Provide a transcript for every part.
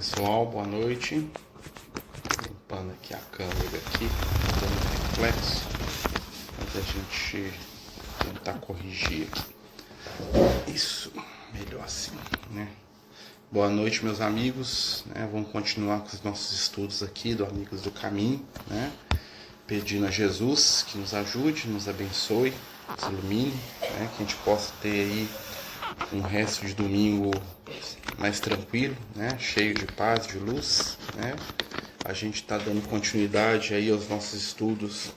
Pessoal, boa noite. Limpando aqui a câmera aqui, dando reflexo, para a gente tentar corrigir aqui. Isso, melhor assim, né? Boa noite, meus amigos, né? Vamos continuar com os nossos estudos aqui do Amigos do Caminho, né? Pedindo a Jesus que nos ajude, nos abençoe, nos ilumine, né? Que a gente possa ter aí um resto de domingo mais tranquilo, né? Cheio de paz, de luz, né? A gente está dando continuidade aí aos nossos estudos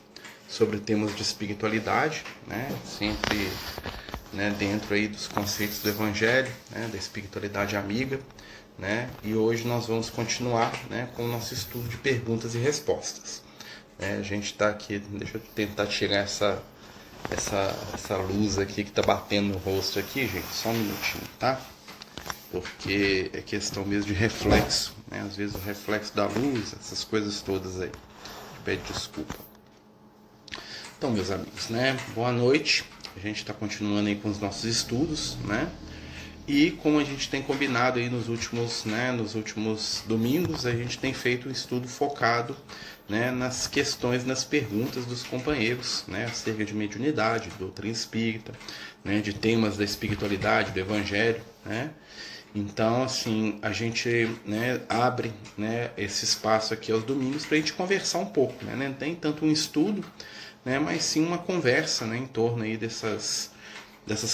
sobre temas de espiritualidade, né? Sempre, né, dentro aí dos conceitos do Evangelho, né? Da espiritualidade amiga, né? E hoje nós vamos continuar, né, com o nosso estudo de perguntas e respostas. A gente está aqui, deixa eu tentar tirar essa luz aqui que está batendo no rosto aqui, gente, só um minutinho, tá? Porque é questão mesmo de reflexo, né? Às vezes o reflexo da luz, essas coisas todas aí. Pede desculpa. Então, meus amigos, né? Boa noite. A gente está continuando aí com os nossos estudos, né? E como a gente tem combinado aí nos últimos domingos, a gente tem feito um estudo focado, né, nas questões, nas perguntas dos companheiros, né, acerca de mediunidade, doutrina espírita, né, de temas da espiritualidade, do evangelho, né. Então, assim, a gente, né, abre, né, esse espaço aqui aos domingos para a gente conversar um pouco, né, não tem tanto um estudo, né, mas sim uma conversa, né, em torno aí dessas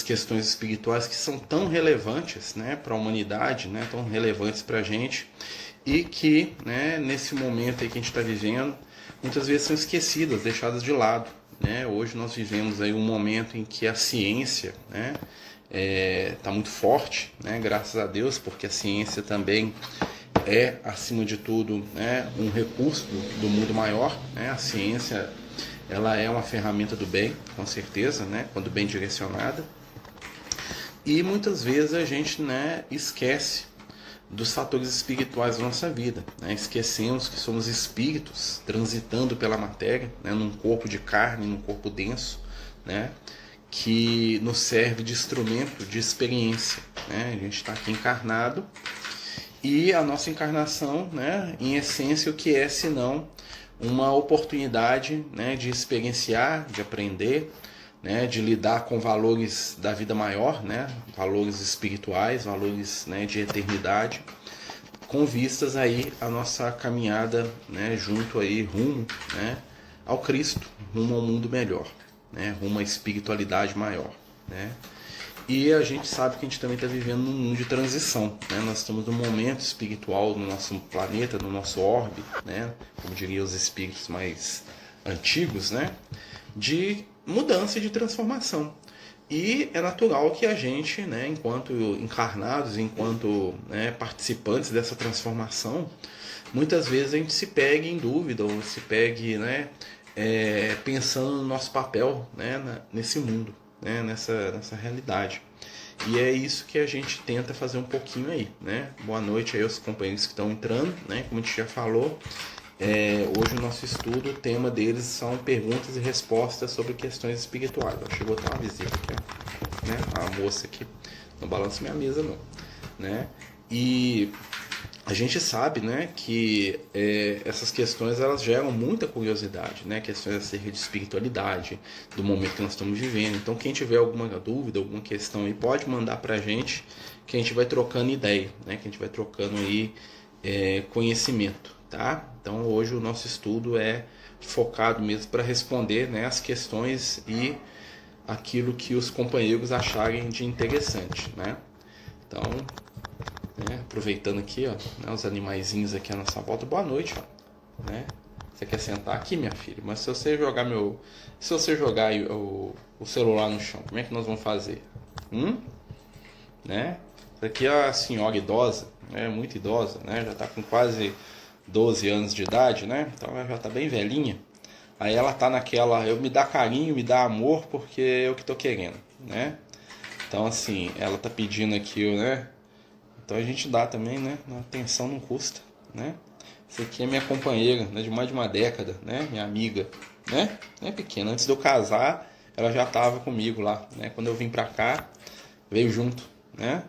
questões espirituais que são tão relevantes, né, para a humanidade, né, tão relevantes para a gente, e que, né, nesse momento aí que a gente está vivendo, muitas vezes são esquecidas, deixadas de lado, né? Hoje nós vivemos aí um momento em que a ciência, né, está muito forte, né, graças a Deus, porque a ciência também é, acima de tudo, né, um recurso do mundo maior, né? A ciência, ela é uma ferramenta do bem, com certeza, né, quando bem direcionada. E muitas vezes a gente, né, esquece dos fatores espirituais da nossa vida, né? Esquecemos que somos espíritos transitando pela matéria, né, num corpo de carne, num corpo denso, né, que nos serve de instrumento de experiência, né? A gente está aqui encarnado e a nossa encarnação, né, em essência, o que é senão uma oportunidade, né, de experienciar, de aprender, né, de lidar com valores da vida maior, né, valores espirituais, valores, né, de eternidade, com vistas aí a nossa caminhada, né, junto aí rumo, né, ao Cristo, rumo ao mundo melhor, né, rumo à espiritualidade maior, né. E a gente sabe que a gente também está vivendo num mundo de transição, né? Nós estamos num momento espiritual no nosso planeta, no nosso orbe, né, como diriam os espíritos mais antigos, né, de mudança e de transformação. E é natural que a gente, né, enquanto encarnados, enquanto, né, participantes dessa transformação, muitas vezes a gente se pegue em dúvida ou se pegue, né, pensando no nosso papel, né, nesse mundo, né, nessa realidade. E é isso que a gente tenta fazer um pouquinho aí, né? Boa noite aí aos companheiros que estão entrando, né? Como a gente já falou, hoje o nosso estudo, o tema deles são perguntas e respostas sobre questões espirituais. Ó, chegou até uma visita aqui, né? A moça aqui, não balança minha mesa não, né? E a gente sabe, né, que essas questões elas geram muita curiosidade, né, questões acerca de espiritualidade, do momento que nós estamos vivendo. Então, quem tiver alguma dúvida, alguma questão aí, pode mandar pra gente, que a gente vai trocando ideia, né, que a gente vai trocando aí conhecimento, tá? Então, hoje o nosso estudo é focado mesmo para responder, né, as questões e aquilo que os companheiros acharem de interessante, né? Então, aproveitando aqui, ó, né, os animaizinhos aqui à nossa volta. Boa noite, ó, né? Você quer sentar aqui, minha filha? Mas se você jogar o celular no chão, como é que nós vamos fazer? Né? Isso aqui é a senhora idosa, né? Muito idosa, né? Já tá com quase 12 anos de idade, né? Então ela já tá bem velhinha. Aí ela tá naquela, eu me dá carinho, me dá amor, porque é o que tô querendo, né? Então assim, ela tá pedindo aqui, né? Então a gente dá também, né? Atenção não custa, né? Essa aqui é minha companheira, né? De mais de uma década, né? Minha amiga, né? É pequena. Antes de eu casar, ela já estava comigo lá, né? Quando eu vim pra cá, veio junto, né?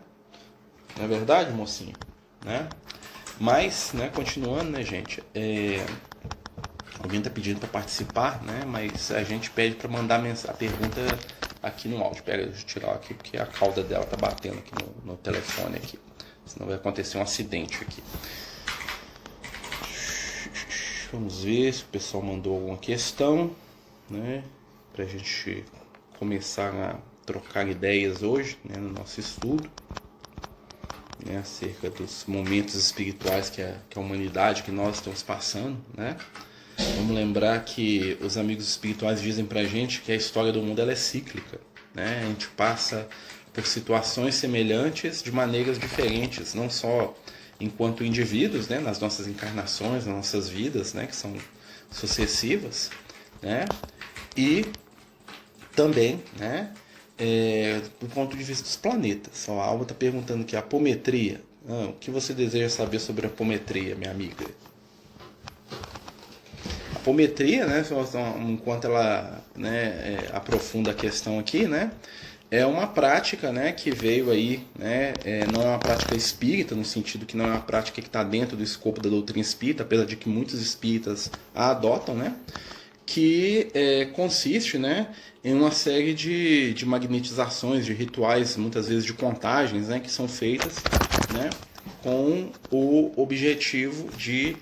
Não é verdade, mocinha? Né? Mas, né, continuando, né, gente, alguém está pedindo para participar, né, mas a gente pede para mandar a pergunta aqui no áudio. Pera, deixa eu tirar aqui porque a cauda dela tá batendo aqui no telefone aqui, senão vai acontecer um acidente aqui. Vamos ver se o pessoal mandou alguma questão, né, para a gente começar a trocar ideias hoje, né, no nosso estudo, né, acerca dos momentos espirituais que a humanidade, que nós estamos passando, né. Vamos lembrar que os amigos espirituais dizem pra gente que a história do mundo ela é cíclica, né? A gente passa por situações semelhantes de maneiras diferentes, não só enquanto indivíduos, né, nas nossas encarnações, nas nossas vidas, né, que são sucessivas, né, e também, né, do ponto de vista dos planetas. A Alba está perguntando aqui, a apometria. O que você deseja saber sobre a apometria, minha amiga? A apometria, né, enquanto ela, né, aprofunda a questão aqui, né, é uma prática, né, que veio aí, né, não é uma prática espírita, no sentido que não é uma prática que está dentro do escopo da doutrina espírita, apesar de que muitos espíritas a adotam, né, que consiste, né, em uma série de magnetizações, de rituais, muitas vezes de contagens, né, que são feitas, né, com o objetivo de,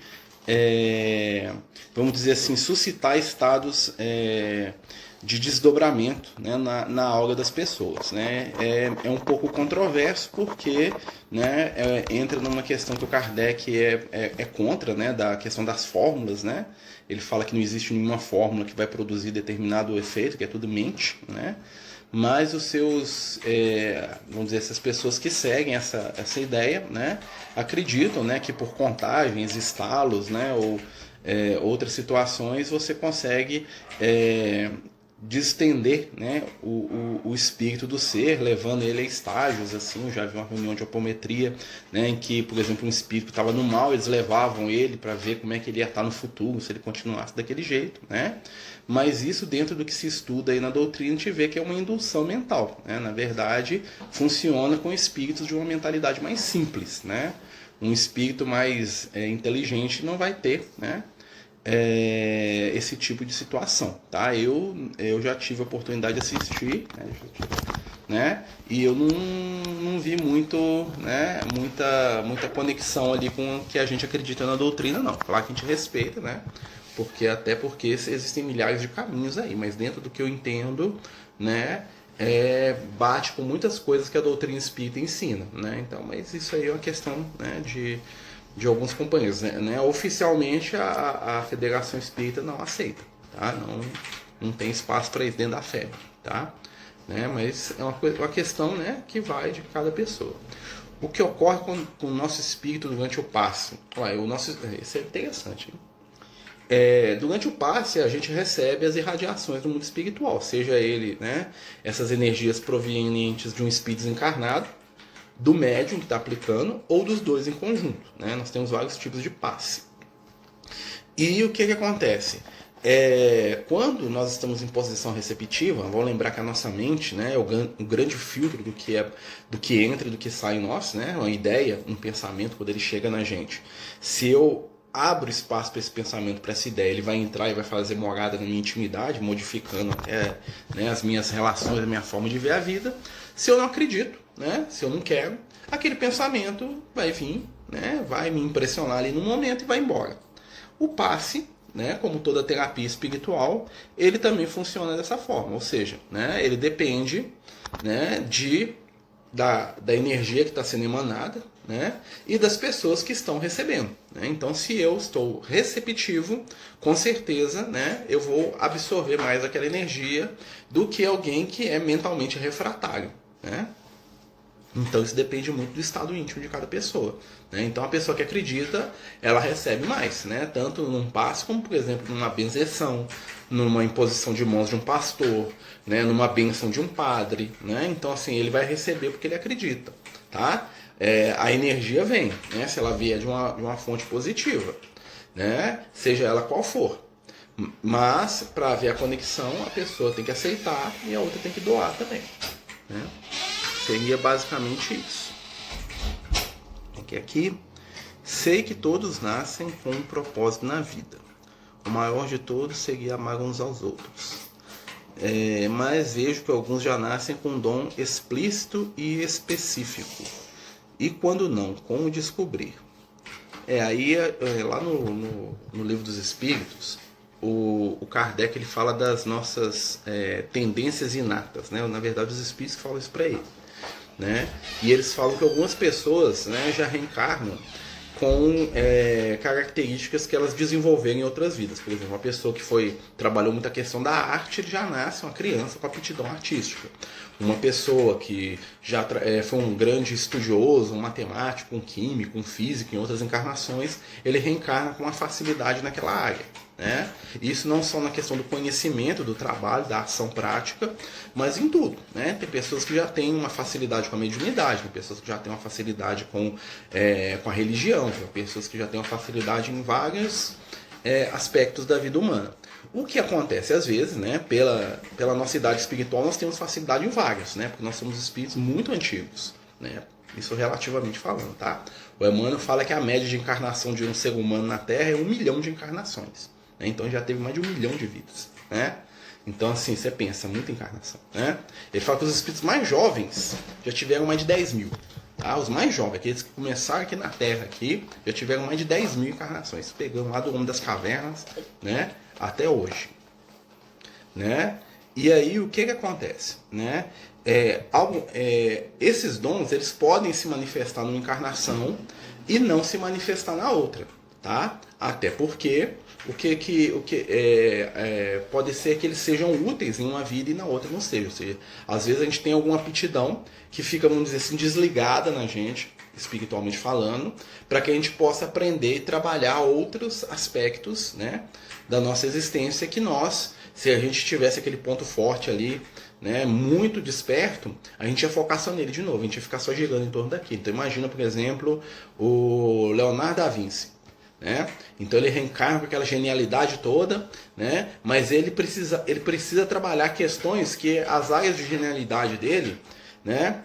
vamos dizer assim, suscitar estados de desdobramento, né, na aura das pessoas, né? É um pouco controverso porque, né, entra numa questão que o Kardec é contra, né, da questão das fórmulas, né? Ele fala que não existe nenhuma fórmula que vai produzir determinado efeito, que é tudo mente, né? Mas os seus, vamos dizer, essas pessoas que seguem essa ideia, né, acreditam, né, que por contagens, estalos, né, ou outras situações você consegue distender, né, o espírito do ser, levando ele a estágios, assim. Eu já vi uma reunião de apometria, né, em que, por exemplo, um espírito estava no mal, eles levavam ele para ver como é que ele ia estar no futuro, se ele continuasse daquele jeito, né. Mas isso, dentro do que se estuda aí na doutrina, a gente vê que é uma indução mental, né. Na verdade, funciona com espíritos de uma mentalidade mais simples, né. Um espírito mais inteligente não vai ter, né, esse tipo de situação, tá? Eu já tive a oportunidade de assistir, né? E eu não vi muito, né, muita conexão ali com o que a gente acredita na doutrina, não. Claro que a gente respeita, né? Até porque existem milhares de caminhos aí, mas dentro do que eu entendo, né, bate com muitas coisas que a doutrina espírita ensina, né? Então, mas isso aí é uma questão, né, de alguns companheiros, né? Oficialmente a Federação Espírita não aceita, tá? Não tem espaço para isso dentro da FEB, tá? Né? Mas é uma questão, né, que vai de cada pessoa. O que ocorre com o nosso espírito durante o passe? Isso é interessante, hein? Durante o passe a gente recebe as irradiações do mundo espiritual, seja ele, né, essas energias provenientes de um espírito desencarnado, do médium que está aplicando, ou dos dois em conjunto, né? Nós temos vários tipos de passe. E o que acontece? Quando nós estamos em posição receptiva, vamos lembrar que a nossa mente, né, é o grande filtro do que entra e do que sai em nós, né? Uma ideia, um pensamento, quando ele chega na gente. Se eu abro espaço para esse pensamento, para essa ideia, ele vai entrar e vai fazer morada na minha intimidade, modificando né, as minhas relações, a minha forma de ver a vida. Se eu não acredito, né, se eu não quero, aquele pensamento vai vir, né, vai me impressionar ali no momento e vai embora. O passe, né, como toda terapia espiritual, ele também funciona dessa forma, ou seja, né, ele depende, né, da energia que está sendo emanada, né, e das pessoas que estão recebendo, né? Então, se eu estou receptivo, com certeza, né, eu vou absorver mais aquela energia do que alguém que é mentalmente refratário, né? Então isso depende muito do estado íntimo de cada pessoa, né? Então a pessoa que acredita, ela recebe mais, né? Tanto num passe como, por exemplo, numa benzeção, numa imposição de mãos de um pastor, né? Numa bênção de um padre, né? Então assim, ele vai receber porque ele acredita, tá? A energia vem, né? Se ela vier de uma fonte positiva, né? Seja ela qual for. Mas para haver a conexão, a pessoa tem que aceitar e a outra tem que doar também, né? Seria basicamente isso. Aqui. Sei que todos nascem com um propósito na vida. O maior de todos seria amar uns aos outros. Mas vejo que alguns já nascem com um dom explícito e específico. E quando não, como descobrir? Lá no Livro dos Espíritos, o Kardec ele fala das nossas tendências inatas, né? Na verdade, os espíritos falam isso para ele, né? E eles falam que algumas pessoas, né, já reencarnam com características que elas desenvolveram em outras vidas. Por exemplo, uma pessoa que trabalhou muito a questão da arte, ele já nasce uma criança com aptidão artística. Uma pessoa que já foi um grande estudioso, um matemático, um químico, um físico, em outras encarnações, ele reencarna com uma facilidade naquela área, né? Isso não só na questão do conhecimento, do trabalho, da ação prática, mas em tudo, né? Tem pessoas que já têm uma facilidade com a mediunidade, tem pessoas que já têm uma facilidade com a religião, tem pessoas que já têm uma facilidade em vários aspectos da vida humana. O que acontece às vezes, né, pela nossa idade espiritual, nós temos facilidade em vários, né, porque nós somos espíritos muito antigos, né, isso relativamente falando, tá? O Emmanuel fala que a média de encarnação de um ser humano na Terra é 1 milhão de encarnações, né, então já teve mais de 1 milhão de vidas, né? Então assim, você pensa, muita encarnação, né? Ele fala que os espíritos mais jovens já tiveram mais de 10 mil. Tá? Os mais jovens, aqueles que começaram aqui na Terra, já tiveram mais de 10 mil encarnações, pegando lá do Homem das Cavernas, né, até hoje, né? E aí o que acontece, né? Esses dons eles podem se manifestar numa encarnação e não se manifestar na outra, tá? Até porque pode ser que eles sejam úteis em uma vida e na outra não sejam. Ou seja, às vezes a gente tem alguma aptidão que fica, vamos dizer assim, desligada na gente, espiritualmente falando, para que a gente possa aprender e trabalhar outros aspectos, né, da nossa existência que nós, se a gente tivesse aquele ponto forte ali, né, muito desperto, a gente ia focar só nele de novo, a gente ia ficar só girando em torno daquilo. Então imagina, por exemplo, o Leonardo da Vinci. Né? Então ele reencarna com aquela genialidade toda, né? Mas ele precisa trabalhar questões que as áreas de genialidade dele, né,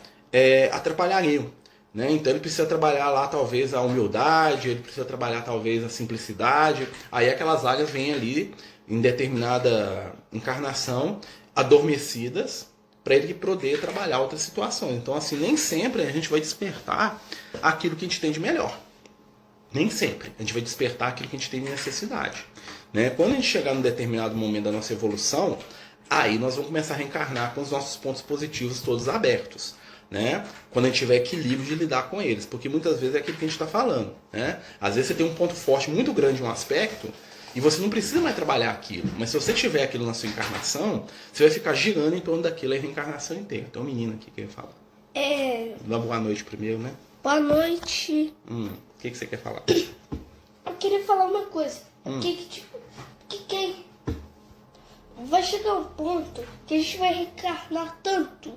atrapalhariam. Né? Então ele precisa trabalhar lá talvez a humildade, ele precisa trabalhar talvez a simplicidade. Aí aquelas áreas vêm ali em determinada encarnação adormecidas para ele poder trabalhar outras situações. Então assim, nem sempre a gente vai despertar aquilo que a gente tem de melhor. Nem sempre. A gente vai despertar aquilo que a gente tem de necessidade. Né? Quando a gente chegar num determinado momento da nossa evolução, aí nós vamos começar a reencarnar com os nossos pontos positivos todos abertos. Né? Quando a gente tiver equilíbrio de lidar com eles. Porque muitas vezes é aquilo que a gente está falando. Né? Às vezes você tem um ponto forte muito grande em um aspecto e você não precisa mais trabalhar aquilo. Mas se você tiver aquilo na sua encarnação, você vai ficar girando em torno daquilo a reencarnação inteira. Tem um menino aqui que fala. Dá boa noite primeiro, né? Boa noite. O que você quer falar? Eu queria falar uma coisa. Vai chegar um ponto que a gente vai reencarnar tanto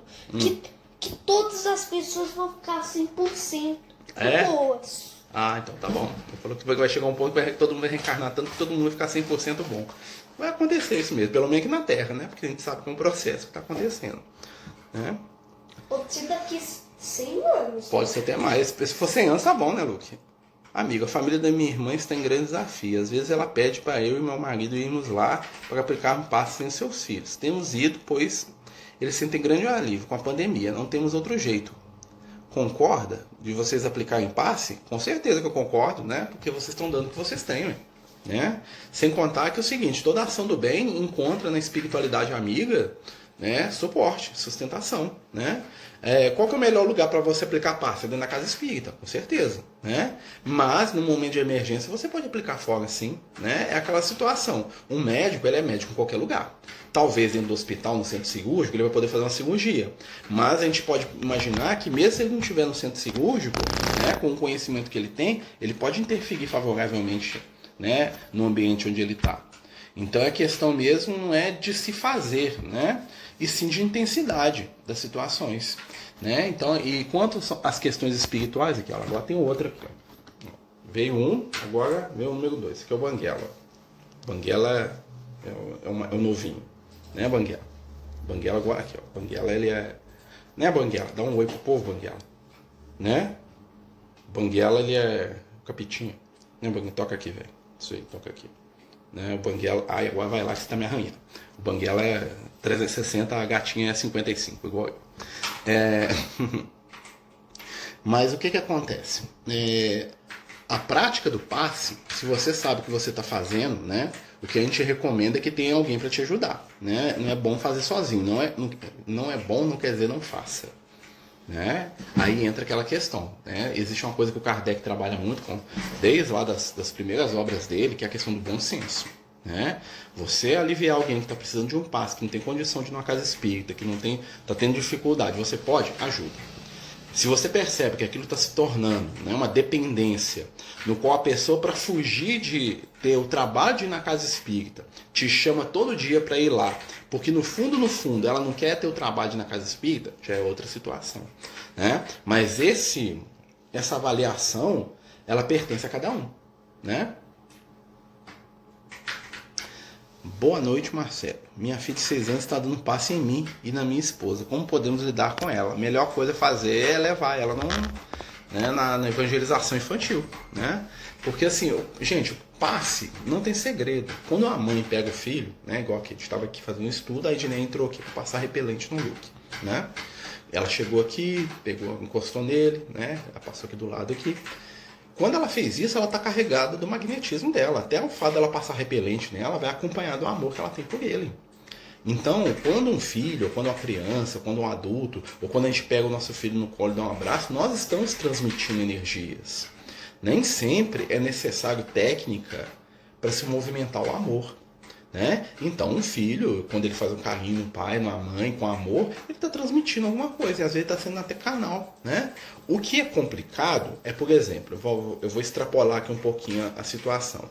que todas as pessoas vão ficar 100% boas. Ah, então tá bom. Você falou que vai chegar um ponto que todo mundo vai reencarnar tanto que todo mundo vai ficar 100% bom. Vai acontecer isso mesmo, pelo menos aqui na Terra, né? Porque a gente sabe que é um processo que está acontecendo. Né? Pode ser daqui 100 anos. Pode ser até mais. Se for 100 anos, tá bom, né, Luke? Amigo, a família da minha irmã está em grande desafio. Às vezes ela pede para eu e meu marido irmos lá para aplicar um passe em seus filhos. Temos ido, pois eles sentem grande alívio com a pandemia. Não temos outro jeito. Concorda de vocês aplicarem passe? Com certeza que eu concordo, né? Porque vocês estão dando o que vocês têm, né? Sem contar que é o seguinte, toda ação do bem encontra na espiritualidade amiga, né, suporte, sustentação, né? Qual que é o melhor lugar para você aplicar passe? Dentro da casa espírita, com certeza, né? Mas no momento de emergência você pode aplicar fora, sim, né? É aquela situação. Um médico, ele é médico em qualquer lugar. Talvez dentro do hospital, no centro cirúrgico, ele vai poder fazer uma cirurgia. Mas a gente pode imaginar que mesmo se ele não estiver no centro cirúrgico, né, com o conhecimento que ele tem, ele pode interferir favoravelmente, né, no ambiente onde ele está. Então a questão mesmo não é de se fazer, né? E sim de intensidade das situações, né? Então, e quanto às questões espirituais, aqui, ó, agora tem outra aqui, ó. Veio um, agora veio o número 2, esse aqui é o Banguela. Banguela é o novinho, né, Banguela? Banguela agora aqui, ó. Banguela, ele é, né, Banguela? Dá um oi pro povo, Banguela, né? Banguela, ele é capitinho. Né, Banguela? Toca aqui, velho. Isso aí, toca aqui. Né, o Banguela... Ai, agora vai lá que você tá me arranhando. O Banguela é 360, a gatinha é 55, igual eu. Mas o que acontece? A prática do passe, se você sabe o que você está fazendo, né? O que a gente recomenda é que tenha alguém para te ajudar, né? Não é bom fazer sozinho, não é bom, não quer dizer não faça, né? Aí entra aquela questão, né? Existe uma coisa que o Kardec trabalha muito com, desde lá das primeiras obras dele, que é a questão do bom senso, né? Você aliviar alguém que está precisando de um passe, que não tem condição de ir numa casa espírita, que não tem, está tendo dificuldade, você pode, ajuda. Se você percebe que aquilo está se tornando, né, uma dependência, no qual a pessoa, para fugir de ter o trabalho de ir na casa espírita, te chama todo dia para ir lá, porque no fundo, ela não quer ter o trabalho de ir na casa espírita, já é outra situação, né? Mas essa avaliação, ela pertence a cada um, né? Boa noite, Marcelo. Minha filha de 6 anos está dando passe em mim e na minha esposa. Como podemos lidar com ela? A melhor coisa a fazer é levar ela na evangelização infantil, né? Porque assim, gente, o passe não tem segredo. Quando a mãe pega o filho, né? Igual aqui, a gente estava aqui fazendo um estudo, a Ednei entrou aqui para passar repelente no Luke, né? Ela chegou aqui, encostou nele, né? Ela passou aqui do lado aqui. Quando ela fez isso, ela está carregada do magnetismo dela. Até o fato dela passar repelente nela vai acompanhar do amor que ela tem por ele. Então, quando um filho, ou quando uma criança, ou quando um adulto, ou quando a gente pega o nosso filho no colo e dá um abraço, nós estamos transmitindo energias. Nem sempre é necessário técnica para se movimentar o amor, né? Então, um filho, quando ele faz um carinho no pai, na mãe, com amor, ele está transmitindo alguma coisa, e às vezes está sendo até canal, né? O que é complicado é, por exemplo, eu vou extrapolar aqui um pouquinho a situação.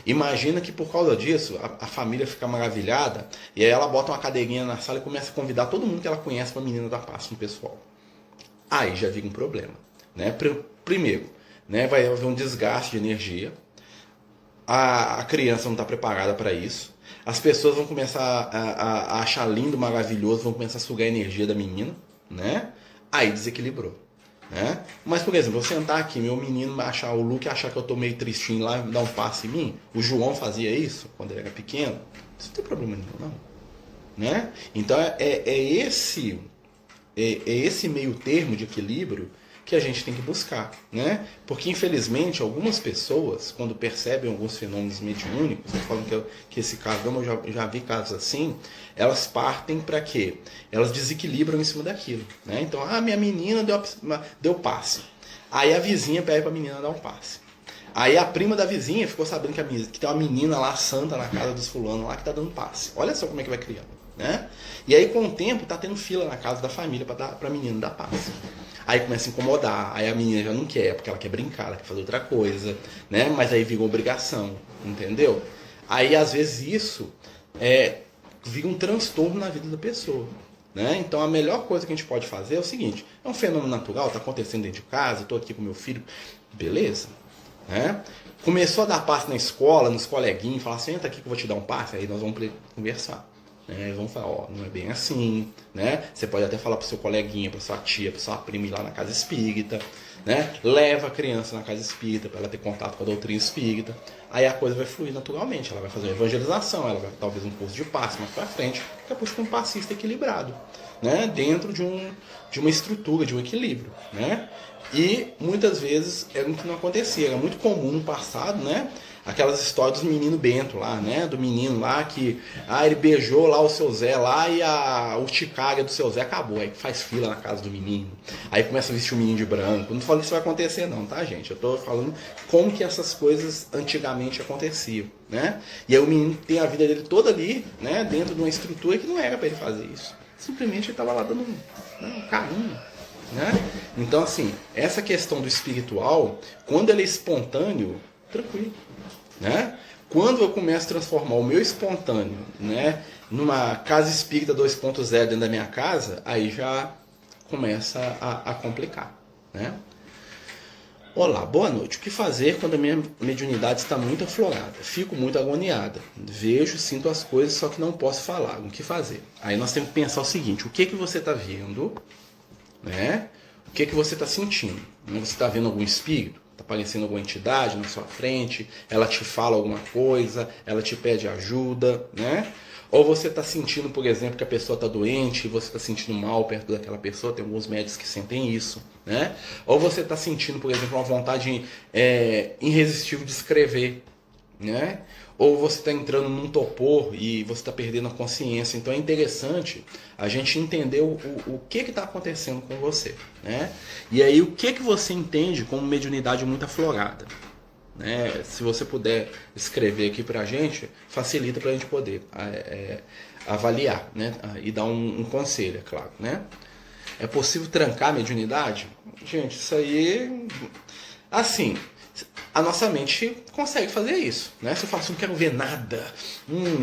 Imagina que por causa disso, a família fica maravilhada, e aí ela bota uma cadeirinha na sala e começa a convidar todo mundo que ela conhece para a menina da paz no pessoal. Aí já vira um problema, né? Primeiro, né, vai haver um desgaste de energia, a criança não está preparada para isso. As pessoas vão começar a achar lindo, maravilhoso, vão começar a sugar a energia da menina, né? Aí desequilibrou, né? Mas, por exemplo, eu sentar aqui, meu menino o Luke achar que eu tô meio tristinho lá e dar um passe em mim, o João fazia isso quando ele era pequeno, isso não tem problema nenhum, não, né? Então é esse meio termo de equilíbrio que a gente tem que buscar, né? Porque infelizmente algumas pessoas, quando percebem alguns fenômenos mediúnicos, eu falo que esse caso, eu já vi casos assim, elas partem para quê? Elas desequilibram em cima daquilo, né? Então, minha menina deu passe. Aí a vizinha pede para a menina dar um passe. Aí a prima da vizinha ficou sabendo que tem uma menina lá santa na casa dos fulanos lá que tá dando passe. Olha só como é que vai criando, né? E aí com o tempo tá tendo fila na casa da família para a menina dar passe. Aí começa a incomodar, aí a menina já não quer, porque ela quer brincar, ela quer fazer outra coisa, né? Mas aí vira obrigação, entendeu? Aí às vezes isso vira um transtorno na vida da pessoa, né? Então a melhor coisa que a gente pode fazer é o seguinte: é um fenômeno natural, está acontecendo dentro de casa, estou aqui com meu filho, beleza, né? Começou a dar passe na escola, nos coleguinhas, falar, senta aqui que eu vou te dar um passe, aí nós vamos conversar. Vamos falar, não é bem assim, né? Você pode até falar para o seu coleguinha, para sua tia, para sua prima ir lá na casa espírita, né? Leva a criança na casa espírita para ela ter contato com a doutrina espírita. Aí a coisa vai fluir naturalmente, ela vai fazer uma evangelização, ela vai talvez um curso de passe mais para frente, daqui a pouco fica um passista equilibrado, né? Dentro de uma estrutura, de um equilíbrio, né? E muitas vezes era o que não acontecia, era muito comum no passado, né? Aquelas histórias do menino Bento lá, né? Do menino lá que ele beijou lá o seu Zé lá e a urticária do seu Zé acabou. Aí faz fila na casa do menino. Aí começa a vestir o menino de branco. Não falo que isso vai acontecer não, tá, gente? Eu tô falando como que essas coisas antigamente aconteciam, né? E aí o menino tem a vida dele toda ali, né? Dentro de uma estrutura que não era para ele fazer isso. Simplesmente ele estava lá dando um carinho, né? Então, assim, essa questão do espiritual, quando ele é espontâneo, tranquilo, né? Quando eu começo a transformar o meu espontâneo, né, numa casa espírita 2.0 dentro da minha casa, aí já começa a complicar, né? Olá, boa noite. O que fazer quando a minha mediunidade está muito aflorada? Fico muito agoniada. Vejo, sinto as coisas, só que não posso falar. O que fazer? Aí nós temos que pensar o seguinte: o que você está vendo, né? O que você está sentindo? Você está vendo algum espírito? Tá aparecendo alguma entidade na sua frente, ela te fala alguma coisa, ela te pede ajuda, né? Ou você está sentindo, por exemplo, que a pessoa está doente, você está sentindo mal perto daquela pessoa, tem alguns médicos que sentem isso, né? Ou você está sentindo, por exemplo, uma vontade irresistível de escrever, né? Ou você está entrando num torpor e você está perdendo a consciência. Então é interessante a gente entender o que está acontecendo com você, né? E aí o que você entende como mediunidade muito aflorada, né? Se você puder escrever aqui para a gente, facilita para a gente poder avaliar, né? E dar um conselho, é claro, né? É possível trancar a mediunidade? Gente, isso aí, assim, a nossa mente consegue fazer isso, né? Se eu falo assim, não quero ver nada,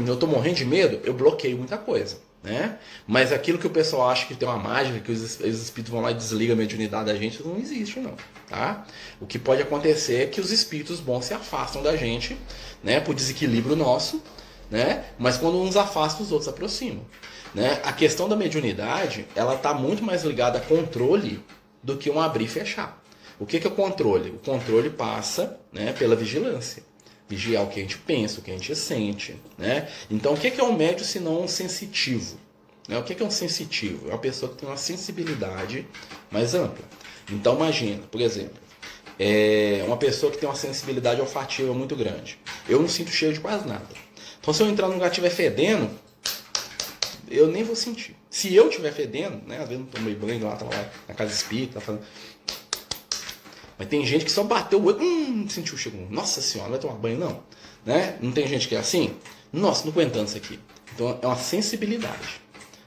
eu tô morrendo de medo, eu bloqueio muita coisa, né? Mas aquilo que o pessoal acha que tem uma mágica, que os espíritos vão lá e desligam a mediunidade da gente, não existe, não, tá? O que pode acontecer é que os espíritos bons se afastam da gente, né? Por desequilíbrio nosso, né? Mas quando uns afastam, os outros aproximam, né? A questão da mediunidade, ela tá muito mais ligada a controle do que um abrir e fechar. O que é o controle? O controle passa, né, pela vigilância. Vigiar o que a gente pensa, o que a gente sente, né? Então, o que é um médium se não um sensitivo? Né? O que é um sensitivo? É uma pessoa que tem uma sensibilidade mais ampla. Então, imagina, por exemplo, uma pessoa que tem uma sensibilidade olfativa muito grande. Eu não sinto cheiro de quase nada. Então, se eu entrar num lugar que estiver fedendo, eu nem vou sentir. Se eu estiver fedendo, né, às vezes não tomei banho lá, tava lá na casa espírita, tá falando... Mas tem gente que só bateu o olho, sentiu o cheiro. Nossa senhora, não vai tomar banho não. Né? Não tem gente que é assim? Nossa, não aguentando isso aqui. Então é uma sensibilidade.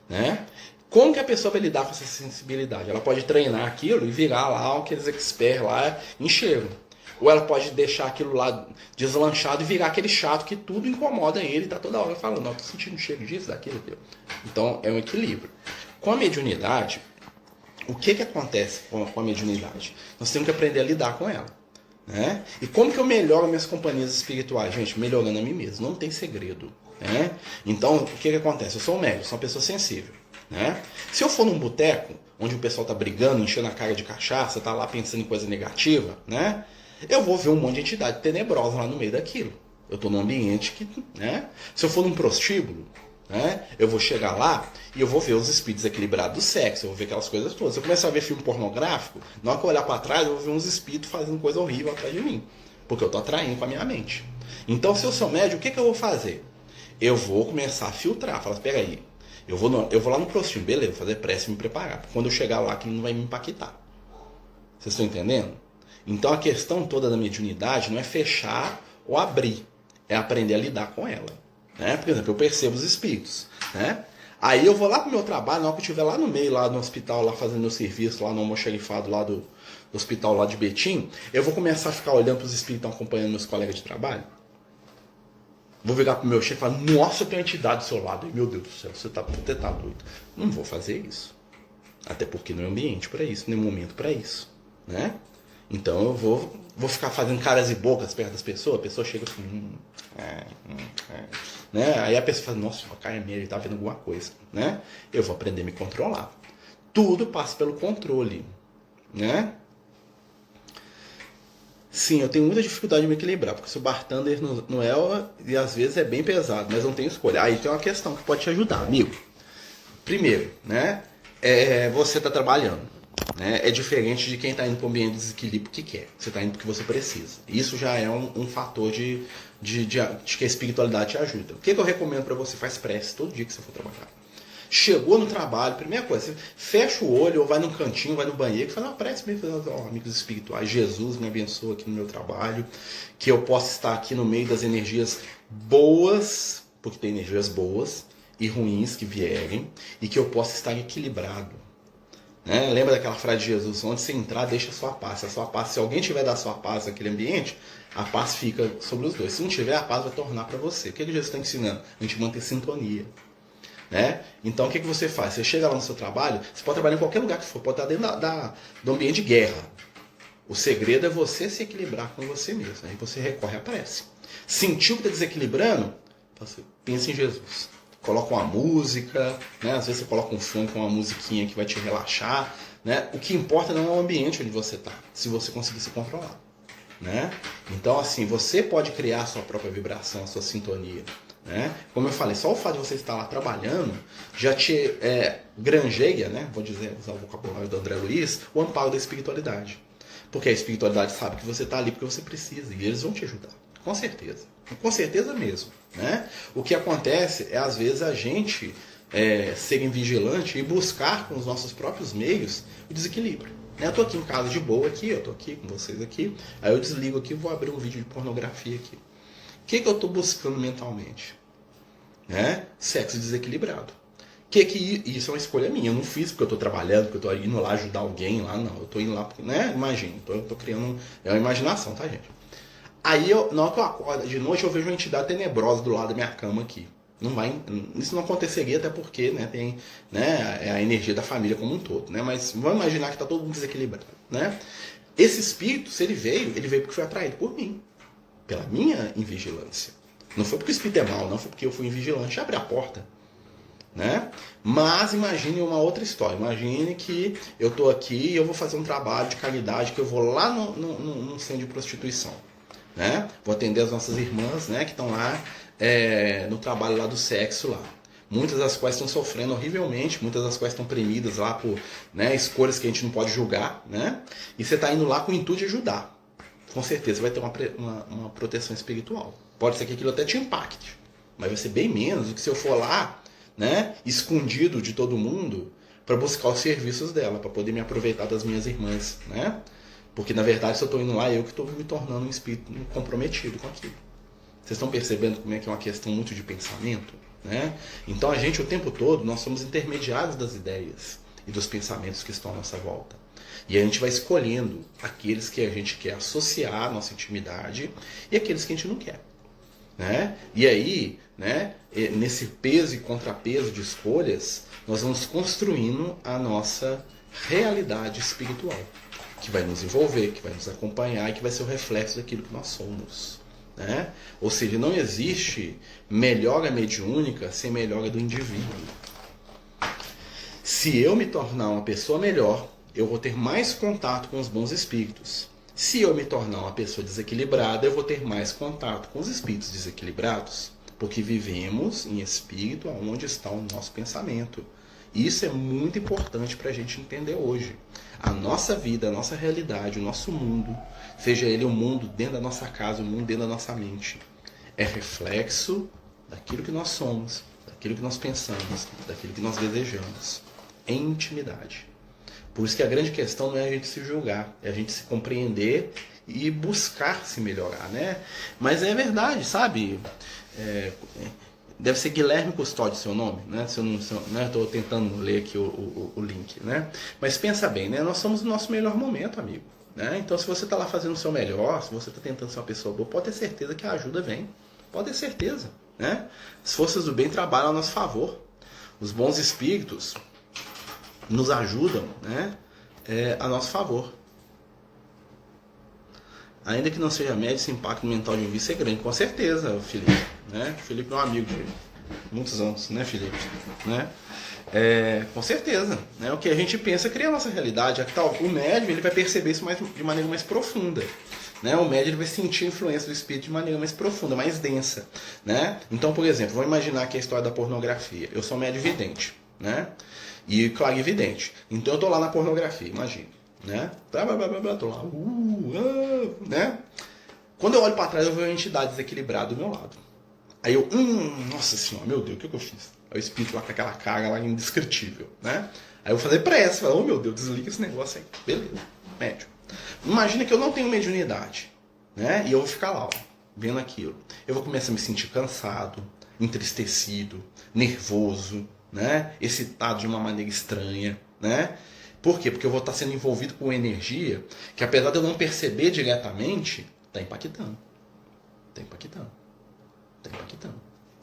Né? Como que a pessoa vai lidar com essa sensibilidade? Ela pode treinar aquilo e virar lá aqueles experts lá enxergam. Ou ela pode deixar aquilo lá deslanchado e virar aquele chato que tudo incomoda ele e tá toda hora falando, não, tô sentindo cheiro disso, daquilo, daquilo. Então é um equilíbrio. Com a mediunidade, o que acontece com a mediunidade? Nós temos que aprender a lidar com ela. Né? E como que eu melhoro minhas companhias espirituais? Gente, melhorando a mim mesmo. Não tem segredo. Né? Então, o que acontece? Eu sou um médium, sou uma pessoa sensível. Né? Se eu for num boteco, onde o pessoal está brigando, enchendo a cara de cachaça, está lá pensando em coisa negativa, né? Eu vou ver um monte de entidade tenebrosa lá no meio daquilo. Eu estou num ambiente que... Né? Se eu for num prostíbulo, né? Eu vou chegar lá e eu vou ver os espíritos equilibrados do sexo, eu vou ver aquelas coisas todas. Se eu começar a ver filme pornográfico, na hora que eu olhar para trás, eu vou ver uns espíritos fazendo coisa horrível atrás de mim. Porque eu estou atraindo com a minha mente. Então, se eu sou médium, o que eu vou fazer? Eu vou começar a filtrar. Falar, espera aí, eu vou lá no prostíbulo, beleza, vou fazer prece e me preparar. Quando eu chegar lá, aquilo não vai me impactar. Vocês estão entendendo? Então, a questão toda da mediunidade não é fechar ou abrir. É aprender a lidar com ela. Né? Por exemplo, eu percebo os espíritos. Né? Aí eu vou lá pro meu trabalho, na hora que eu estiver lá no meio, lá no hospital, lá fazendo meu serviço, lá no almoxarifado, lá do hospital lá de Betim, eu vou começar a ficar olhando pros espíritos que estão acompanhando meus colegas de trabalho. Vou virar pro meu chefe e falar, nossa, tem uma entidade do seu lado. E, meu Deus do céu, você tá doido. Não vou fazer isso. Até porque não é ambiente para isso, nem momento para isso. Né? Então eu vou ficar fazendo caras e bocas perto das pessoas, a pessoa chega assim, né? Aí a pessoa fala, nossa, o cara é meio, ele tá vendo alguma coisa, né? Eu vou aprender a me controlar. Tudo passa pelo controle, né? Sim, eu tenho muita dificuldade de me equilibrar, porque se o bartender não é, e às vezes é bem pesado, mas não tenho escolha. Aí tem uma questão que pode te ajudar, amigo. Primeiro, né? Você tá trabalhando. Né? É diferente de quem está indo para o ambiente de desequilíbrio que quer. Você está indo porque você precisa. Isso já é um fator de que a espiritualidade te ajuda. O que eu recomendo para você? Faz prece todo dia que você for trabalhar. Chegou no trabalho, primeira coisa, você fecha o olho ou vai num cantinho, vai no banheiro e faz uma prece bem, amigos espirituais. Jesus me abençoa aqui no meu trabalho, que eu possa estar aqui no meio das energias boas, porque tem energias boas e ruins que vierem, e que eu possa estar equilibrado. Né? Lembra daquela frase de Jesus, onde você entrar, deixa a sua paz. Se alguém tiver da sua paz naquele ambiente, a paz fica sobre os dois. Se não tiver, a paz vai tornar para você. O que Jesus está ensinando? A gente manter sintonia. Né? Então o que você faz? Você chega lá no seu trabalho, você pode trabalhar em qualquer lugar que for, pode estar dentro do ambiente de guerra. O segredo é você se equilibrar com você mesmo. Aí você recorre à prece. Sentiu que está desequilibrando? Pensa em Jesus. Coloca uma música, né? Às vezes você coloca um funk, uma musiquinha que vai te relaxar. Né? O que importa não é o ambiente onde você está, se você conseguir se controlar. né? Então, assim, você pode criar a sua própria vibração, a sua sintonia, né? Como eu falei, só o fato de você estar lá trabalhando já te granjeia, né? Vou dizer, usar o vocabulário do André Luiz, o amparo da espiritualidade. Porque a espiritualidade sabe que você está ali porque você precisa e eles vão te ajudar, com certeza mesmo, né? O que acontece é, às vezes, a gente ser vigilante e buscar com os nossos próprios meios o desequilíbrio. Eu tô aqui em casa de boa aqui, eu tô aqui com vocês aqui, aí eu desligo aqui e vou abrir um vídeo de pornografia aqui. O que eu tô buscando mentalmente? Sexo desequilibrado. Isso é uma escolha minha, eu não fiz porque eu tô trabalhando, porque eu tô indo lá ajudar alguém lá, não. Eu tô indo lá porque, imagina, eu tô criando, é uma imaginação, tá, gente? Aí, na hora que eu acordo de noite, eu vejo uma entidade tenebrosa do lado da minha cama aqui. Isso não aconteceria até porque tem a energia da família como um todo, né? Mas vamos imaginar que está todo mundo desequilibrado, né? Esse espírito, se ele veio porque foi atraído por mim, pela minha invigilância. Não foi porque o espírito é mau, não foi porque eu fui invigilante, abre a porta, né? Mas imagine uma outra história. Imagine que eu estou aqui e eu vou fazer um trabalho de caridade, que eu vou lá num centro de prostituição, né? Vou atender as nossas irmãs, né, que estão lá no trabalho lá do sexo lá. Muitas das quais estão sofrendo horrivelmente, muitas das quais estão premidas lá por escolhas que a gente não pode julgar, né? E você está indo lá com o intuito de ajudar. Com certeza vai ter uma proteção espiritual. Pode ser que aquilo até te impacte, mas vai ser bem menos do que se eu for lá, né, escondido de todo mundo, para buscar os serviços dela, para poder me aproveitar das minhas irmãs, né? Porque na verdade, se eu estou indo lá, eu que estou me tornando um espírito comprometido com aquilo. Vocês estão percebendo como é que é uma questão muito de pensamento, né? Então a gente, o tempo todo, nós somos intermediários das ideias e dos pensamentos que estão à nossa volta. E a gente vai escolhendo aqueles que a gente quer associar à nossa intimidade e aqueles que a gente não quer, né? E aí, né, nesse peso e contrapeso de escolhas, nós vamos construindo a nossa realidade espiritual, que vai nos envolver, que vai nos acompanhar e que vai ser o reflexo daquilo que nós somos, né? Ou seja, não existe melhora mediúnica sem melhora do indivíduo. Se eu me tornar uma pessoa melhor, eu vou ter mais contato com os bons espíritos. Se eu me tornar uma pessoa desequilibrada, eu vou ter mais contato com os espíritos desequilibrados, porque vivemos em espírito onde está o nosso pensamento. Isso é muito importante para a gente entender hoje. A nossa vida, a nossa realidade, o nosso mundo, seja ele um mundo dentro da nossa casa, um mundo dentro da nossa mente, é reflexo daquilo que nós somos, daquilo que nós pensamos, daquilo que nós desejamos, em intimidade. Por isso que a grande questão não é a gente se julgar, é a gente se compreender e buscar se melhorar, né? Mas é verdade, sabe? Deve ser Guilherme Custódio seu nome, né? Se eu não estou tentando ler aqui o link, né? Mas pensa bem, né? Nós somos no nosso melhor momento, amigo, né? Então, se você está lá fazendo o seu melhor, se você está tentando ser uma pessoa boa, pode ter certeza que a ajuda vem. Pode ter certeza, né? As forças do bem trabalham a nosso favor. Os bons espíritos nos ajudam, né? A nosso favor. Ainda que não seja médio, esse impacto mental de um vício é grande, com certeza, Felipe, né? Felipe é um amigo de muitos anos, né, Felipe? Né? Com certeza, né? O que a gente pensa cria a nossa realidade. O médium ele vai perceber isso de maneira mais profunda, né? O médium ele vai sentir a influência do espírito de maneira mais profunda, mais densa, né? Então, por exemplo, vamos imaginar que a história da pornografia. Eu sou médium vidente, né? E clarividente. Então eu tô lá na pornografia, imagina, né? Tô lá, né? Quando eu olho para trás, eu vejo uma entidade desequilibrada do meu lado. Aí eu, nossa senhora, meu Deus, o que eu fiz? Aí o espírito lá com aquela cara lá indescritível, né? Aí eu vou fazer prece, falar, meu Deus, desliga esse negócio aí. Beleza, médium. Imagina que eu não tenho mediunidade, né? E eu vou ficar lá, ó, vendo aquilo. Eu vou começar a me sentir cansado, entristecido, nervoso, né? Excitado de uma maneira estranha, né? Por quê? Porque eu vou estar sendo envolvido com uma energia que, apesar de eu não perceber diretamente, está impactando. Está impactando. Está impactando,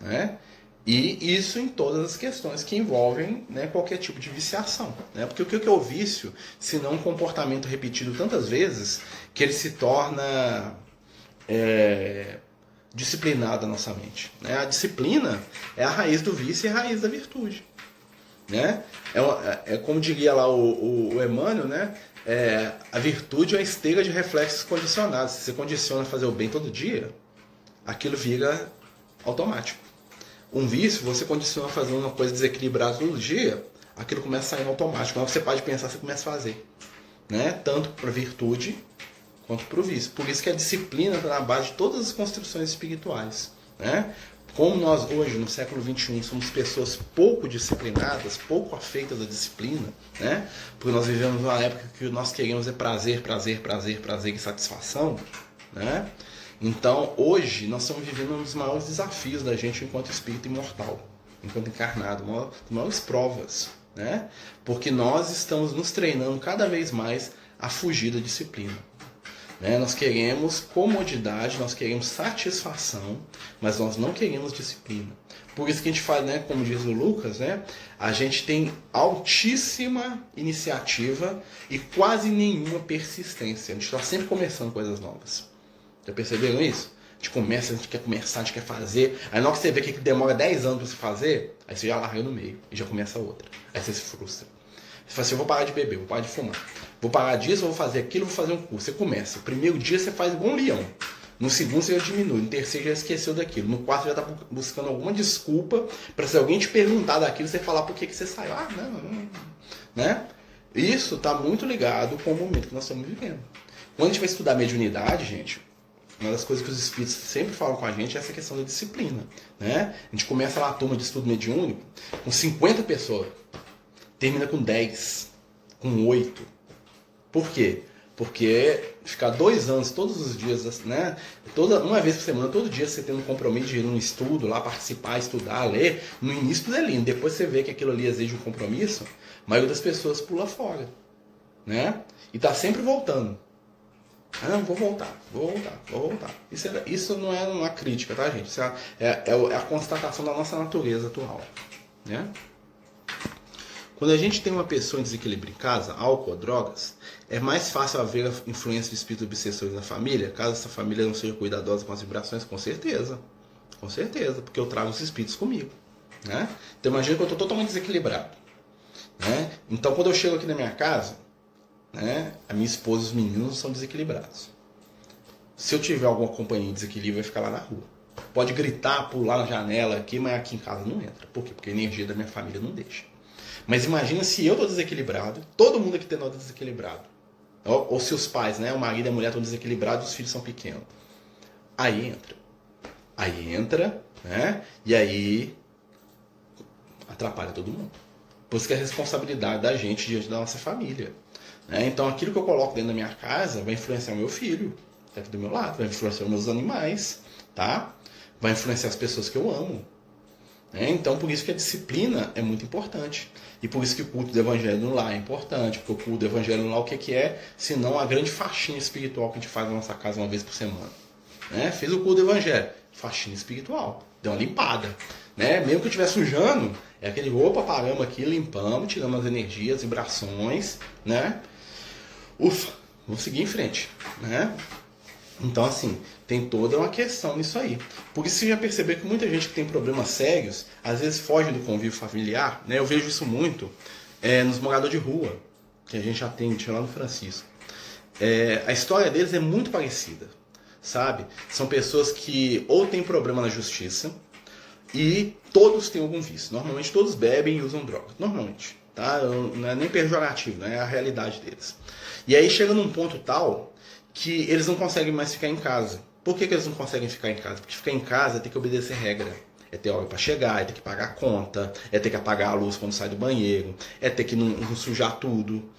né? E isso em todas as questões que envolvem, né, qualquer tipo de viciação, né? Porque o que é o vício, se não um comportamento repetido tantas vezes, que ele se torna disciplinado na nossa mente, né? A disciplina é a raiz do vício e a raiz da virtude, né? É como diria lá o Emmanuel, né? A virtude é uma esteira de reflexos condicionados. Se você condiciona a fazer o bem todo dia, aquilo vira automático. Um vício, você condiciona a fazer uma coisa desequilibrada todo dia, aquilo começa a sair no automático. Quando você pode pensar, você começa a fazer, né? Tanto para a virtude quanto para o vício. Por isso que a disciplina está na base de todas as construções espirituais, né? Como nós hoje, no século XXI, somos pessoas pouco disciplinadas, pouco afeitas à disciplina, né? Porque nós vivemos uma época que nós queremos prazer, prazer, prazer, prazer e satisfação, né? Então, hoje, nós estamos vivendo um dos maiores desafios da gente enquanto espírito imortal, enquanto encarnado, uma das maiores provas, né? Porque nós estamos nos treinando cada vez mais a fugir da disciplina. Né? Nós queremos comodidade, nós queremos satisfação, mas nós não queremos disciplina. Por isso que a gente faz, né, como diz o Lucas, né, a gente tem altíssima iniciativa e quase nenhuma persistência. A gente está sempre começando coisas novas. Já perceberam isso? A gente começa, a gente quer começar, a gente quer fazer. Aí na hora que você vê que demora 10 anos para você fazer, aí você já larga no meio e já começa outra. Aí você se frustra. Você fala assim, eu vou parar de beber, vou parar de fumar. Vou parar disso, vou fazer aquilo, vou fazer um curso. Você começa. O primeiro dia você faz igual um leão. No segundo você já diminui. No terceiro já esqueceu daquilo. No quarto já está buscando alguma desculpa para se alguém te perguntar daquilo, você falar por que você saiu. Ah, não. Né? Isso está muito ligado com o momento que nós estamos vivendo. Quando a gente vai estudar mediunidade, gente, uma das coisas que os espíritos sempre falam com a gente é essa questão da disciplina. Né? A gente começa lá a turma de estudo mediúnico com 50 pessoas. Termina com 10, com 8. Por quê? Porque ficar 2 anos todos os dias, né? Uma vez por semana, todo dia você tendo um compromisso de ir num estudo, lá participar, estudar, ler, no início tudo é lindo. Depois você vê que aquilo ali exige um compromisso, a maioria das pessoas pula fora. Né? E tá sempre voltando. Ah, não, vou voltar. Isso não é uma crítica, tá, gente? Isso é a constatação da nossa natureza atual. Né? Quando a gente tem uma pessoa em desequilíbrio em casa, álcool ou drogas, é mais fácil haver a influência de espíritos obsessores na família, caso essa família não seja cuidadosa com as vibrações, com certeza. Com certeza, porque eu trago os espíritos comigo. Né? Então imagina que eu estou totalmente desequilibrado. Né? Então quando eu chego aqui na minha casa, né, a minha esposa e os meninos são desequilibrados. Se eu tiver alguma companhia em desequilíbrio, vai ficar lá na rua. Pode gritar, pular na janela aqui, mas aqui em casa não entra. Por quê? Porque a energia da minha família não deixa. Mas imagina se eu estou desequilibrado, todo mundo aqui tem nota desequilibrado. Ou se os pais, né, o marido e a mulher estão desequilibrados e os filhos são pequenos. Aí entra, né, e aí atrapalha todo mundo. Por isso que é a responsabilidade da gente diante da nossa família. Né? Então aquilo que eu coloco dentro da minha casa vai influenciar o meu filho, que está aqui do meu lado, vai influenciar os meus animais, tá? Vai influenciar as pessoas que eu amo. Então, por isso que a disciplina é muito importante. E por isso que o culto do evangelho no lar é importante. Porque o culto do evangelho no lar, o que é? Senão a grande faxina espiritual que a gente faz na nossa casa uma vez por semana. Fez o culto do evangelho. Faxina espiritual. Deu uma limpada. Mesmo que eu estiver sujando, é aquele opa, paramos aqui, limpamos, tiramos as energias, vibrações. Ufa, vamos seguir em frente. Então, assim, tem toda uma questão nisso aí. Por isso você já percebeu que muita gente que tem problemas sérios, às vezes foge do convívio familiar. Eu vejo isso muito nos moradores de rua, que a gente atende lá no Francisco. A história deles é muito parecida, sabe? São pessoas que ou têm problema na justiça e todos têm algum vício. Normalmente todos bebem e usam drogas. Normalmente, tá? Não é nem pejorativo, é a realidade deles. E aí chega num ponto tal que eles não conseguem mais ficar em casa. Por que eles não conseguem ficar em casa? Porque ficar em casa é ter que obedecer regra. É ter hora para chegar, é ter que pagar a conta, é ter que apagar a luz quando sai do banheiro, é ter que não sujar tudo,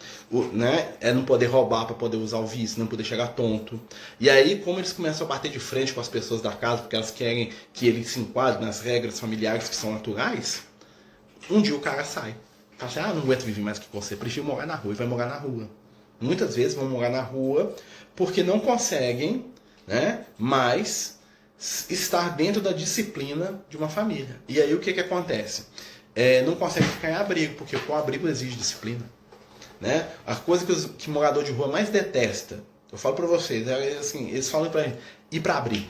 é não poder roubar para poder usar o vício, não poder chegar tonto. E aí, como eles começam a bater de frente com as pessoas da casa, porque elas querem que ele se enquadre nas regras familiares que são naturais, um dia o cara sai. Fala assim, não aguento viver mais com você, prefiro morar na rua, e vai morar na rua. Muitas vezes vão morar na rua porque não conseguem, mais estar dentro da disciplina de uma família. E aí o que acontece? Não conseguem ficar em abrigo, porque o abrigo exige disciplina. A coisa que morador de rua mais detesta, eu falo para vocês, assim, eles falam para ir para abrigo.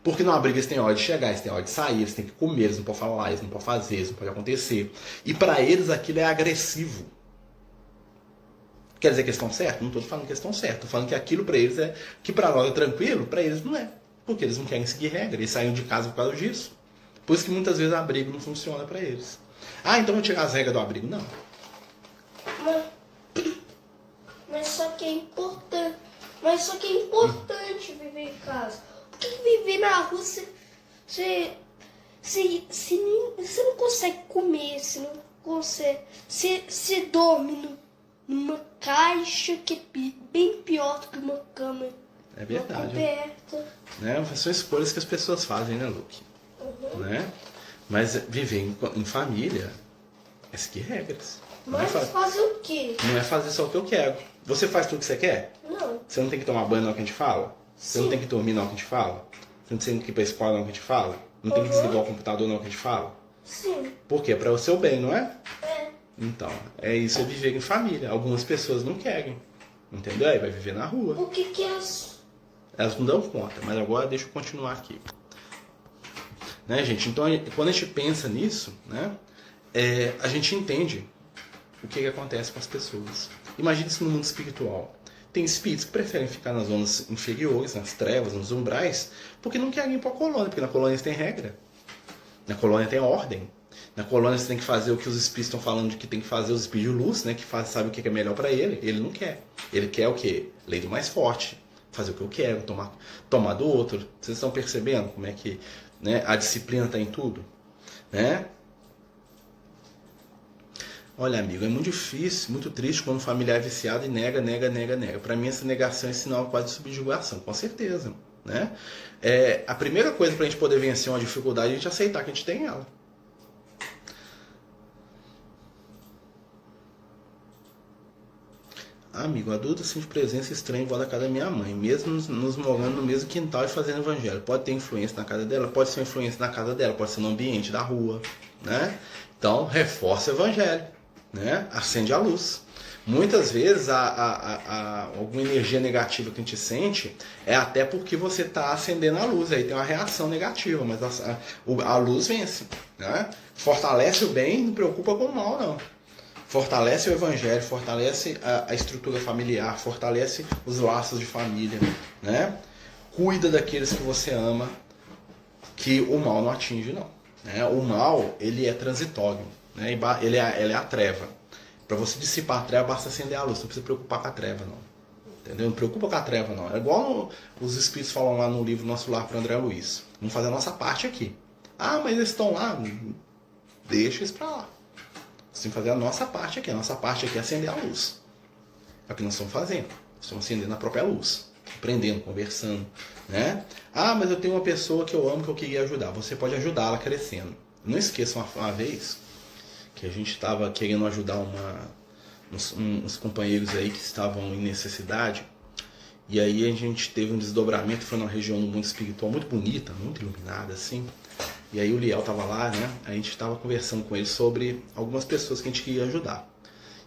Porque no abrigo eles têm hora de chegar, eles têm hora de sair, eles têm que comer, eles não podem falar, eles não podem fazer, isso não pode acontecer. E para eles aquilo é agressivo. Quer dizer que eles estão certos? Não estou falando que eles estão certos. Estou falando que aquilo para eles é... Que para nós é tranquilo, para eles não é. Porque eles não querem seguir regra. Eles saem de casa por causa disso. Por isso que muitas vezes o abrigo não funciona para eles. Ah, então vou tirar as regras do abrigo. Não. Mas só que é importante. Mas só que é importante viver em casa. Porque viver na rua você não consegue comer, você não consegue. Você dorme numa caixa que é bem pior do que uma cama. É verdade. Coberta. Né? São escolhas que as pessoas fazem, né, Luke? Né? Mas viver em família é seguir regras. Mas fazer o quê? Não é fazer só o que eu quero. Você faz tudo o que você quer? Não. Você não tem que tomar banho na hora que a gente fala? Você não tem que dormir na hora que a gente fala? Você não tem que ir pra escola na hora que a gente fala? Não tem que desligar o computador na hora que a gente fala? Sim. Por quê? Para o seu bem, não é? É. Então, é isso, é viver em família. Algumas pessoas não querem. Entendeu? Aí vai viver na rua. O que é as... Elas não dão conta, mas agora deixa eu continuar aqui. Né, gente? Então, quando a gente pensa nisso, né, a gente entende o que acontece com as pessoas. Imagina isso no mundo espiritual. Tem espíritos que preferem ficar nas zonas inferiores, nas trevas, nos umbrais, porque não querem ir para a colônia, porque na colônia tem regra. Na colônia tem ordem. Na colônia você tem que fazer o que os espíritos estão falando de que tem que fazer, os espíritos de luz, né, que sabe o que é melhor para ele. Ele não quer. Ele quer o quê? Lei do mais forte. Fazer o que eu quero, tomar do outro. Vocês estão percebendo como é que, né, a disciplina está em tudo? Né? Olha, amigo, é muito difícil, muito triste quando o familiar é viciado e nega. Para mim, essa negação é sinal quase de subjugação, com certeza. Né? A primeira coisa para a gente poder vencer uma dificuldade é a gente aceitar que a gente tem ela. Amigo, adulto sente presença estranha igual da casa da minha mãe, mesmo nos morando no mesmo quintal e fazendo evangelho. Pode ter influência na casa dela, pode ser influência na casa dela, pode ser no ambiente da rua, né? Então, reforça o evangelho, né? Acende a luz. Muitas vezes alguma energia negativa que a gente sente é até porque você está acendendo a luz, aí tem uma reação negativa, mas a luz vence, né? Fortalece o bem, não preocupa com o mal, não. Fortalece o evangelho, fortalece a estrutura familiar, fortalece os laços de família, né? Cuida daqueles que você ama, que o mal não atinge, não. Né? O mal, ele é transitório, né? Ele é a treva. Para você dissipar a treva, basta acender a luz, não precisa preocupar com a treva, não. Entendeu? Não preocupa com a treva, não. É igual os espíritos falam lá no livro Nosso Lar para André Luiz. Vamos fazer a nossa parte aqui. Ah, mas eles estão lá. Deixa eles para lá. Você tem que fazer a nossa parte aqui. A nossa parte aqui é acender a luz. É o que nós estamos fazendo. Estamos acendendo a própria luz. Aprendendo, conversando. Né? Ah, mas eu tenho uma pessoa que eu amo, que eu queria ajudar. Você pode ajudá-la crescendo. Não esqueça uma vez que a gente estava querendo ajudar uns companheiros aí que estavam em necessidade. E aí a gente teve um desdobramento. Foi numa região do mundo espiritual muito bonita, muito iluminada assim. E aí o Liel estava lá, né? A gente estava conversando com ele sobre algumas pessoas que a gente queria ajudar.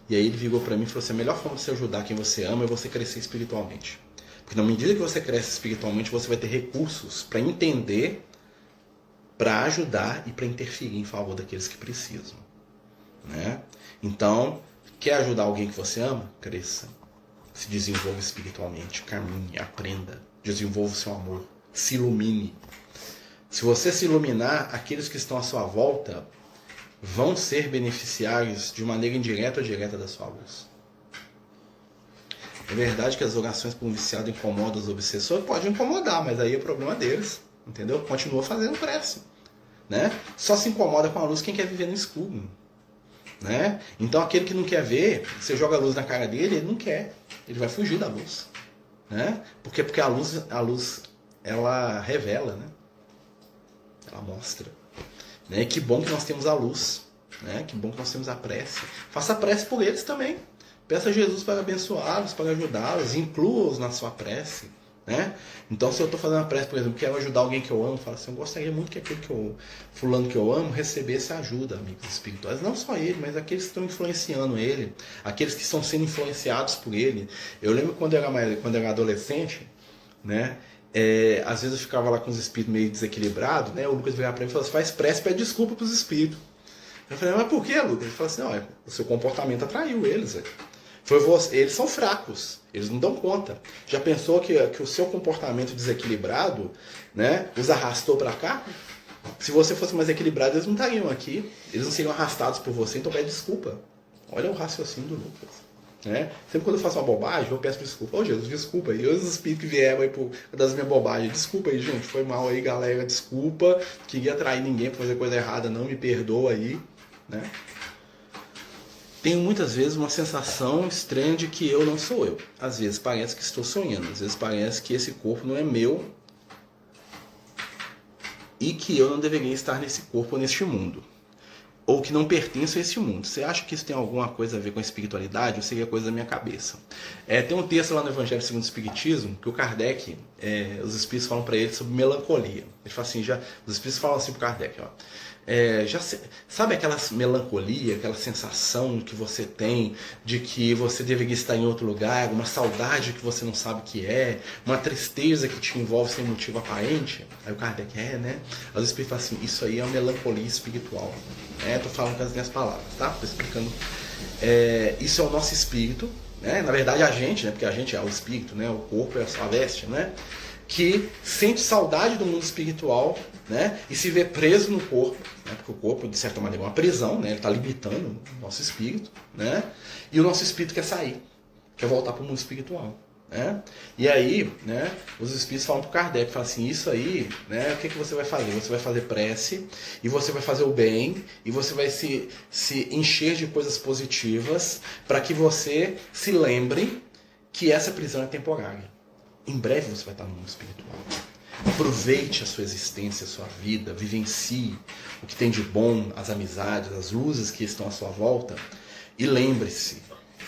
E aí ele virou para mim e falou assim: a melhor forma de você ajudar quem você ama é você crescer espiritualmente. Porque na medida que você cresce espiritualmente, você vai ter recursos para entender, para ajudar e para interferir em favor daqueles que precisam. Né? Então, quer ajudar alguém que você ama? Cresça. Se desenvolva espiritualmente, caminhe, aprenda, desenvolva o seu amor, se ilumine. Se você se iluminar, aqueles que estão à sua volta vão ser beneficiários de maneira indireta ou direta da sua luz. É verdade que as orações por um viciado incomodam os obsessores? Pode incomodar, mas aí é problema deles. Entendeu? Continua fazendo prece. Né? Só se incomoda com a luz quem quer viver no escuro. Né? Então aquele que não quer ver, você joga a luz na cara dele, ele não quer. Ele vai fugir da luz. Né? Porque a luz ela revela, né? Ela mostra. Né? E que bom que nós temos a luz. Né? Que bom que nós temos a prece. Faça prece por eles também. Peça a Jesus para abençoá-los, para ajudá-los. Inclua-os na sua prece. Né? Então, se eu estou fazendo uma prece, por exemplo, quero ajudar alguém que eu amo, falo assim: eu gostaria muito que aquele fulano que eu amo recebesse ajuda, amigos espirituais. Não só ele, mas aqueles que estão influenciando ele, aqueles que estão sendo influenciados por ele. Eu lembro quando eu era adolescente, né? às vezes eu ficava lá com os espíritos meio desequilibrados, né? O Lucas virava pra mim e falava assim, faz prece, pede desculpa pros espíritos. Eu falei, mas por que, Lucas? Ele falou assim, não, o seu comportamento atraiu eles, velho. Foi você, eles são fracos, eles não dão conta. Já pensou que o seu comportamento desequilibrado, né, os arrastou para cá? Se você fosse mais equilibrado, eles não estariam aqui. Eles não seriam arrastados por você, então pede desculpa. Olha o raciocínio do Lucas. Né? Sempre quando eu faço uma bobagem, eu peço desculpa. Ô Jesus, desculpa aí. Os espíritos que vieram aí das minhas bobagens. Desculpa aí, gente. Foi mal aí, galera. Desculpa. Queria atrair ninguém para fazer coisa errada. Não me perdoa aí. Né? Tenho muitas vezes uma sensação estranha de que eu não sou eu. Às vezes parece que estou sonhando. Às vezes parece que esse corpo não é meu e que eu não deveria estar nesse corpo ou neste mundo. Ou que não pertenço a esse mundo. Você acha que isso tem alguma coisa a ver com a espiritualidade ou seria coisa da minha cabeça? Tem um texto lá no Evangelho segundo o Espiritismo que o Kardec, os espíritos falam para ele sobre melancolia. Ele fala assim, os espíritos falam assim para o Kardec, ó. Sabe aquela melancolia, aquela sensação que você tem de que você deveria estar em outro lugar, uma saudade que você não sabe o que é, uma tristeza que te envolve sem motivo aparente? Aí o Kardec né? Aí os espíritos falam assim, isso aí é uma melancolia espiritual. Tô falando com as minhas palavras, tá? Tô explicando. Isso é o nosso espírito, né? Na verdade a gente, né? Porque a gente é o espírito, né? O corpo é a sua veste, né? Que sente saudade do mundo espiritual, né? E se vê preso no corpo, né? Porque o corpo, de certa maneira, é uma prisão, né? Ele está limitando o nosso espírito, né? E o nosso espírito quer sair, quer voltar para o mundo espiritual, né? E aí, né? Os espíritos falam para o Kardec, falam assim, isso aí, né? O que você vai fazer? Você vai fazer prece, e você vai fazer o bem, e você vai se encher de coisas positivas, para que você se lembre que essa prisão é temporária. Em breve você vai estar no mundo espiritual. Aproveite a sua existência, a sua vida, vivencie o que tem de bom, as amizades, as luzes que estão à sua volta. E lembre-se,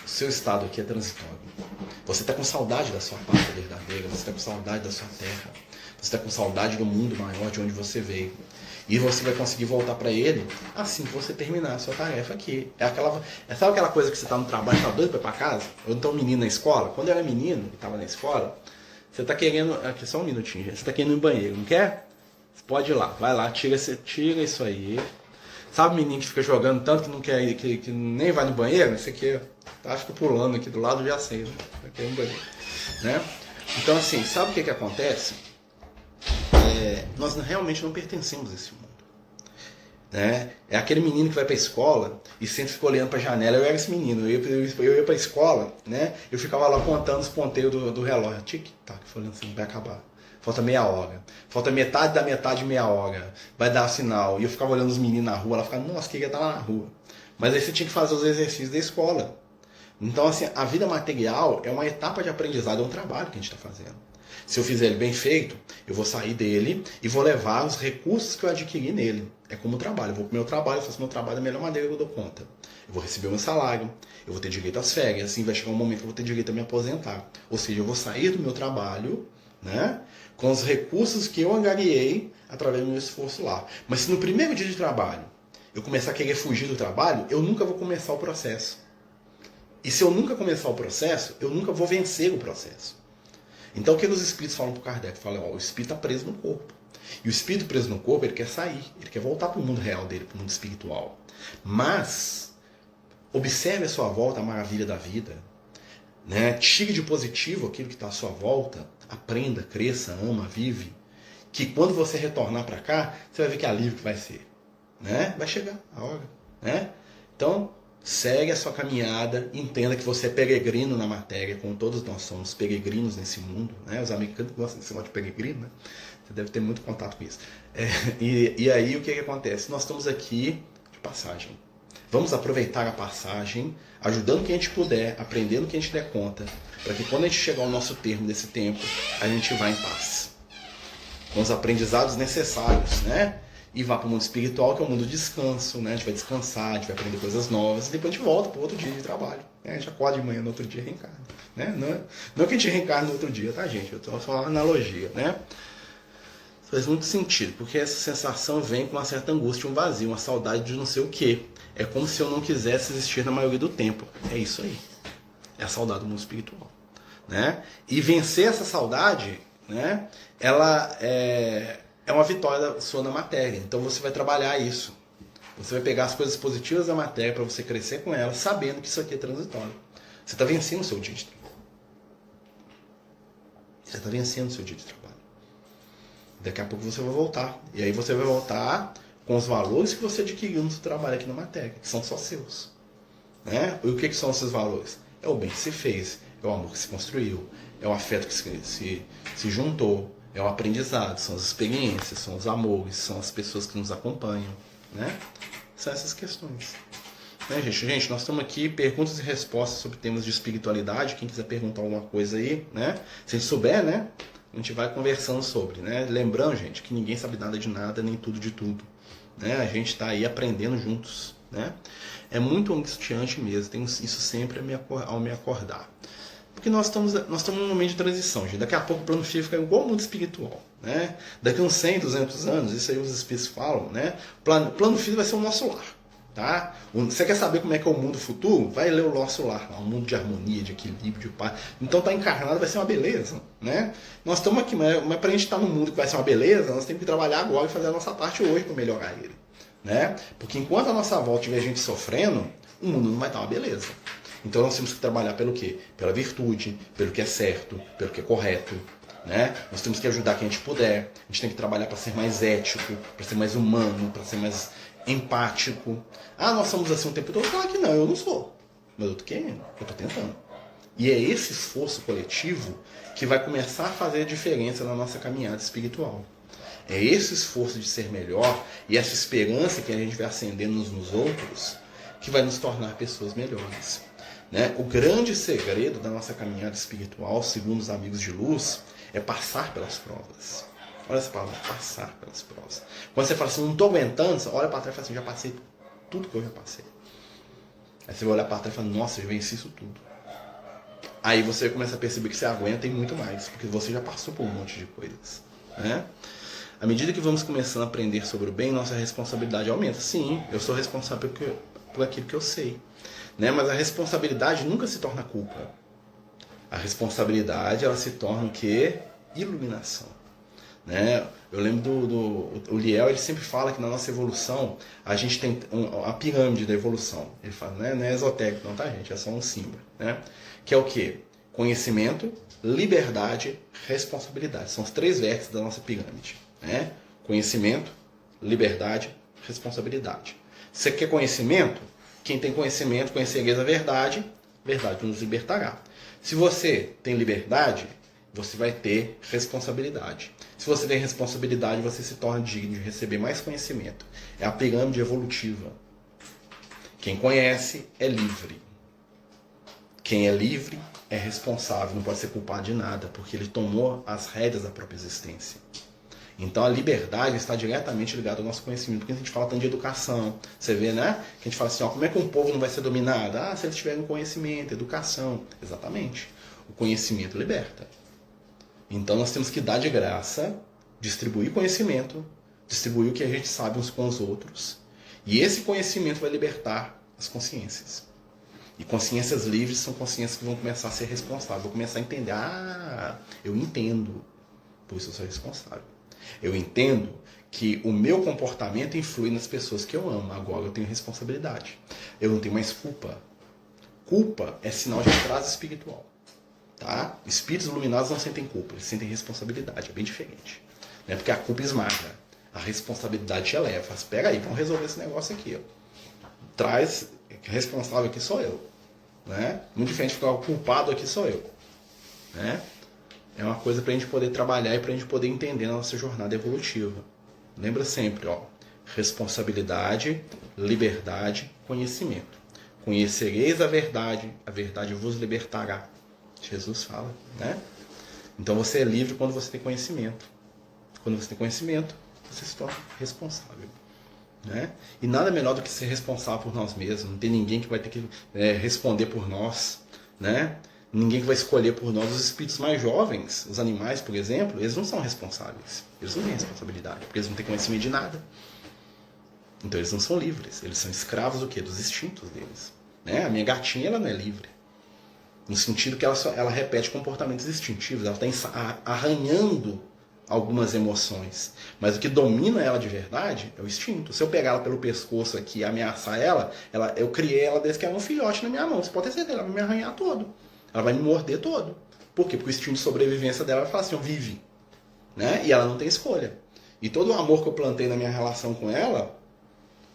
o seu estado aqui é transitório. Você está com saudade da sua pátria verdadeira, você está com saudade da sua terra, você está com saudade do mundo maior de onde você veio. E você vai conseguir voltar para ele assim que você terminar a sua tarefa aqui. Sabe aquela coisa que você está no trabalho e está doido para ir para casa? Ou então menino na escola? Quando eu era menino e estava na escola, você está querendo... Aqui, só um minutinho, gente. Você está querendo ir no banheiro, não quer? Você pode ir lá. Vai lá, tira isso aí. Sabe o menino que fica jogando tanto que não quer ir, que nem vai no banheiro? Esse aqui, tá? Fica pulando aqui do lado, já sei, né? Vai querer ir no banheiro. Né? Então, assim, sabe o que acontece? Nós realmente não pertencemos a esse mundo. Né? É aquele menino que vai para a escola e sempre fica olhando para a janela. Eu era esse menino, eu ia para a escola, né? Eu ficava lá contando os ponteiros do relógio, tic-tac, falando assim, vai acabar, falta meia hora, falta metade da metade de meia hora, vai dar sinal. E eu ficava olhando os meninos na rua, ela ficava, nossa, queria estar lá na rua. Mas aí você tinha que fazer os exercícios da escola. Então, assim, a vida material é uma etapa de aprendizado, é um trabalho que a gente está fazendo. Se eu fizer ele bem feito, eu vou sair dele e vou levar os recursos que eu adquiri nele. É como trabalho. Eu vou para o meu trabalho, eu faço meu trabalho da melhor maneira que eu dou conta. Eu vou receber o meu salário, eu vou ter direito às férias, assim vai chegar um momento que eu vou ter direito a me aposentar. Ou seja, eu vou sair do meu trabalho, né, com os recursos que eu angariei através do meu esforço lá. Mas se no primeiro dia de trabalho eu começar a querer fugir do trabalho, eu nunca vou começar o processo. E se eu nunca começar o processo, eu nunca vou vencer o processo. Então o que os espíritos falam para o Kardec? Falam, o espírito está preso no corpo. E o espírito preso no corpo, ele quer sair, ele quer voltar para o mundo real dele, para o mundo espiritual. Mas, observe à sua volta a maravilha da vida. Né? Tire de positivo aquilo que está à sua volta. Aprenda, cresça, ama, vive. Que quando você retornar para cá, você vai ver que alívio que vai ser. Né? Vai chegar a hora. Né? Então, segue a sua caminhada, entenda que você é peregrino na matéria, como todos nós somos peregrinos nesse mundo. Né? Os americanos gostam desse modo de peregrino, né? Você deve ter muito contato com isso. E aí o que acontece? Nós estamos aqui de passagem. Vamos aproveitar a passagem, ajudando quem a gente puder, aprendendo quem a gente der conta, para que quando a gente chegar ao nosso termo desse tempo, a gente vá em paz. Com os aprendizados necessários, né? E vá para o mundo espiritual, que é o mundo do descanso, né? A gente vai descansar, a gente vai aprender coisas novas, e depois a gente volta para outro dia de trabalho. Né? A gente acorda de manhã, no outro dia reencarna. Né? Não que a gente reencarne no outro dia, tá, gente? Eu estou falando analogia, né? Faz muito sentido, porque essa sensação vem com uma certa angústia, um vazio, uma saudade de não sei o quê. É como se eu não quisesse existir na maioria do tempo. É isso aí. É a saudade do mundo espiritual. Né? E vencer essa saudade né, ela é uma vitória sua na matéria. Então você vai trabalhar isso. Você vai pegar as coisas positivas da matéria para você crescer com ela, sabendo que isso aqui é transitório. Você está vencendo o seu dia de trabalho. Você está vencendo o seu dia de trabalho. Daqui a pouco você vai voltar. E aí você vai voltar com os valores que você adquiriu no seu trabalho aqui na matéria, que são só seus. Né? E o que são esses valores? É o bem que se fez, é o amor que se construiu, é o afeto que se juntou, é o aprendizado, são as experiências, são os amores, são as pessoas que nos acompanham. Né? São essas questões. Né, gente, nós estamos aqui, perguntas e respostas sobre temas de espiritualidade. Quem quiser perguntar alguma coisa aí, né? Se a gente souber, né? A gente vai conversando sobre, né? Lembrando, gente, que ninguém sabe nada de nada, nem tudo de tudo. Né? A gente está aí aprendendo juntos. Né? É muito angustiante mesmo, tenho isso sempre ao me acordar. Porque nós estamos num momento de transição, gente. Daqui a pouco o plano físico fica igual ao mundo espiritual. Né? Daqui a uns 100, 200 anos, isso aí os espíritos falam, né? O plano físico vai ser o nosso lar. Tá? Você quer saber como é que é o mundo futuro? Vai ler o nosso lar, um mundo de harmonia, de equilíbrio, de paz. Então tá encarnado, vai ser uma beleza. Né? Nós estamos aqui, mas para a gente estar no mundo que vai ser uma beleza, nós temos que trabalhar agora e fazer a nossa parte hoje para melhorar ele. Né? Porque enquanto a nossa volta tiver gente sofrendo, o mundo não vai estar uma beleza. Então nós temos que trabalhar pelo quê? Pela virtude, pelo que é certo, pelo que é correto. Né? Nós temos que ajudar quem a gente puder. A gente tem que trabalhar para ser mais ético, para ser mais humano, para ser mais empático. Ah, nós somos assim o tempo todo? Claro que não, eu não sou. Mas eu tô querendo, eu tô tentando. E é esse esforço coletivo que vai começar a fazer a diferença na nossa caminhada espiritual. É esse esforço de ser melhor e essa esperança que a gente vai acendendo uns nos outros que vai nos tornar pessoas melhores. Né? O grande segredo da nossa caminhada espiritual, segundo os amigos de luz, é passar pelas provas. Olha essa palavra, passar pelas provas. Quando você fala assim, não estou aguentando, você olha para trás e fala assim, já passei tudo que eu já passei. Aí você vai olhar para trás e fala, nossa, eu venci isso tudo. Aí você começa a perceber que você aguenta e muito mais, porque você já passou por um monte de coisas. Né? À medida que vamos começando a aprender sobre o bem, nossa responsabilidade aumenta. Sim, eu sou responsável por aquilo que eu sei. Né? Mas a responsabilidade nunca se torna culpa. A responsabilidade, ela se torna o quê? Iluminação. Né? Eu lembro o Liel, ele sempre fala que na nossa evolução a gente tem a pirâmide da evolução. Ele fala, né? Não é esotérico não, tá, gente? É só um símbolo. Né? Que é o quê? Conhecimento, liberdade, responsabilidade. São os 3 vértices da nossa pirâmide. Né? Conhecimento, liberdade, responsabilidade. Você quer conhecimento? Quem tem conhecimento, conhecereis a verdade nos libertará. Se você tem liberdade, você vai ter responsabilidade. Se você tem responsabilidade, você se torna digno de receber mais conhecimento. É a pirâmide evolutiva. Quem conhece é livre. Quem é livre é responsável, não pode ser culpado de nada, porque ele tomou as rédeas da própria existência. Então a liberdade está diretamente ligada ao nosso conhecimento. Porque a gente fala tanto de educação. Você vê, né? Que a gente fala assim, ó, como é que um povo não vai ser dominado? Ah, se eles tiverem conhecimento, educação. Exatamente. O conhecimento liberta. Então nós temos que dar de graça, distribuir conhecimento, distribuir o que a gente sabe uns com os outros. E esse conhecimento vai libertar as consciências. E consciências livres são consciências que vão começar a ser responsáveis. Vão começar a entender, eu entendo, por isso eu sou responsável. Eu entendo que o meu comportamento influi nas pessoas que eu amo. Agora eu tenho responsabilidade. Eu não tenho mais culpa. Culpa é sinal de atraso espiritual. Tá? Espíritos iluminados não sentem culpa, eles sentem responsabilidade. É bem diferente. Né? Porque a culpa esmaga. A responsabilidade te eleva. Fala, pega aí, vamos resolver esse negócio aqui. Ó. Traz, responsável aqui sou eu. Né? Muito diferente de ficar o culpado aqui sou eu. Né? É uma coisa para a gente poder trabalhar e para a gente poder entender a nossa jornada evolutiva. Lembra sempre, ó, responsabilidade, liberdade, conhecimento. Conhecereis a verdade vos libertará. Jesus fala, né? Então você é livre quando você tem conhecimento. Quando você tem conhecimento, você se torna responsável. Né? E nada melhor do que ser responsável por nós mesmos. Não tem ninguém que vai ter que responder por nós. Né? Ninguém que vai escolher por nós. Os espíritos mais jovens, os animais, por exemplo, eles não são responsáveis. Eles não têm responsabilidade, porque eles não têm conhecimento de nada. Então eles não são livres. Eles são escravos do quê? Dos instintos deles. Né? A minha gatinha, ela não é livre. No sentido que ela repete comportamentos instintivos, ela está arranhando algumas emoções. Mas o que domina ela de verdade é o instinto. Se eu pegar ela pelo pescoço aqui e ameaçar eu criei ela desde que era um filhote na minha mão. Você pode ter certeza, ela vai me arranhar todo. Ela vai me morder todo. Por quê? Porque o instinto de sobrevivência dela vai falar assim, vive. Né? E ela não tem escolha. E todo o amor que eu plantei na minha relação com ela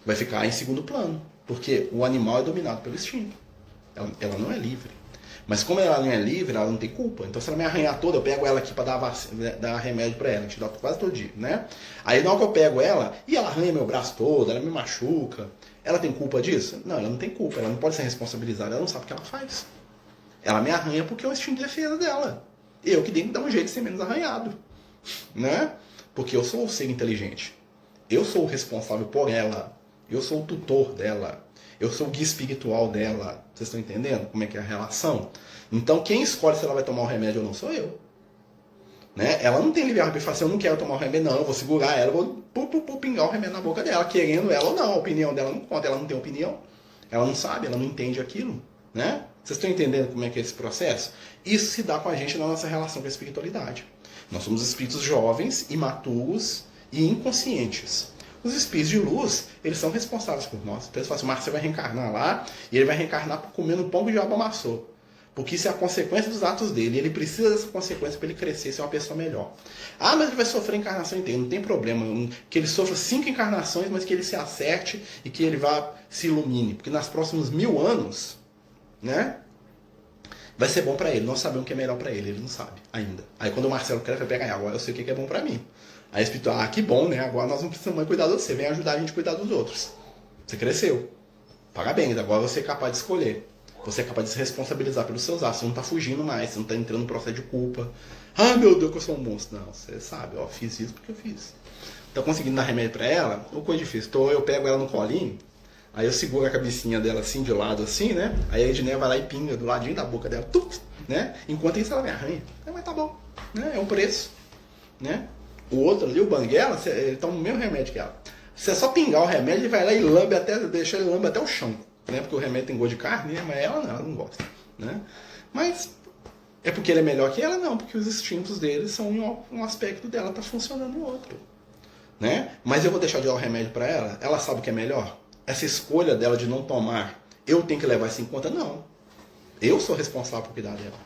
vai ficar em segundo plano. Porque o animal é dominado pelo instinto. Ela não é livre. Mas como ela não é livre, ela não tem culpa. Então se ela me arranhar toda, eu pego ela aqui para dar remédio para ela. A gente dá quase todo dia, né? Aí na hora que eu pego ela, e ela arranha meu braço todo, ela me machuca. Ela tem culpa disso? Não, ela não tem culpa. Ela não pode ser responsabilizada. Ela não sabe o que ela faz. Ela me arranha porque é o instinto de defesa dela. Eu que tenho que dar um jeito de ser menos arranhado. Né? Porque eu sou o ser inteligente. Eu sou o responsável por ela. Eu sou o tutor dela. Eu sou o guia espiritual dela. Vocês estão entendendo como é que é a relação? Então, quem escolhe se ela vai tomar o remédio ou não sou eu. Né? Ela não tem livre-arbítrio e fala assim, eu não quero tomar o remédio, não. Eu vou segurar ela, eu vou pingar o remédio na boca dela, querendo ela ou não. A opinião dela não conta. Ela não tem opinião. Ela não sabe, ela não entende aquilo. Né? Vocês estão entendendo como é que é esse processo? Isso se dá com a gente na nossa relação com a espiritualidade. Nós somos espíritos jovens, imaturos e inconscientes. Os espíritos de luz, eles são responsáveis por nós. Então eles falam assim, Marcos, você vai reencarnar lá, e ele vai reencarnar comendo o pão que o diabo amassou. Porque isso é a consequência dos atos dele. Ele precisa dessa consequência para ele crescer e ser uma pessoa melhor. Ah, mas ele vai sofrer a encarnação inteira. Não tem problema. Que ele sofra 5 encarnações, mas que ele se acerte e que ele vá se ilumine. Porque nos próximos 1000 anos, né, vai ser bom para ele. Nós sabemos o que é melhor para ele. Ele não sabe ainda. Aí quando o Marcelo cresce, vai pegar, agora eu sei o que é bom para mim. Aí o espírito, que bom, né? Agora nós não precisamos mais cuidar de você. Vem ajudar a gente a cuidar dos outros. Você cresceu. Parabéns, agora você é capaz de escolher. Você é capaz de se responsabilizar pelos seus atos. Você não está fugindo mais, você não está entrando no processo de culpa. Ah, meu Deus, que eu sou um monstro. Não, você sabe, ó, fiz isso porque eu fiz. Estou conseguindo dar remédio para ela, ou coisa difícil. Então eu pego ela no colinho, aí eu seguro a cabecinha dela assim, de lado assim, né? Aí a Edneia vai lá e pinga do ladinho da boca dela, né? Enquanto isso ela me arranha. Mas tá bom, né? É um preço, né? O outro ali, o Banguela, ele toma o mesmo remédio que ela. Se é só pingar o remédio, ele vai lá e lambe deixa ele lambe até o chão. Né? Porque o remédio tem gosto de carne, né? Mas ela não gosta. Né? Mas é porque ele é melhor que ela? Não, porque os instintos dele são um aspecto dela, tá funcionando no outro. Né? Mas eu vou deixar de dar o remédio para ela? Ela sabe o que é melhor? Essa escolha dela de não tomar, eu tenho que levar isso em conta? Não. Eu sou responsável por cuidar dela.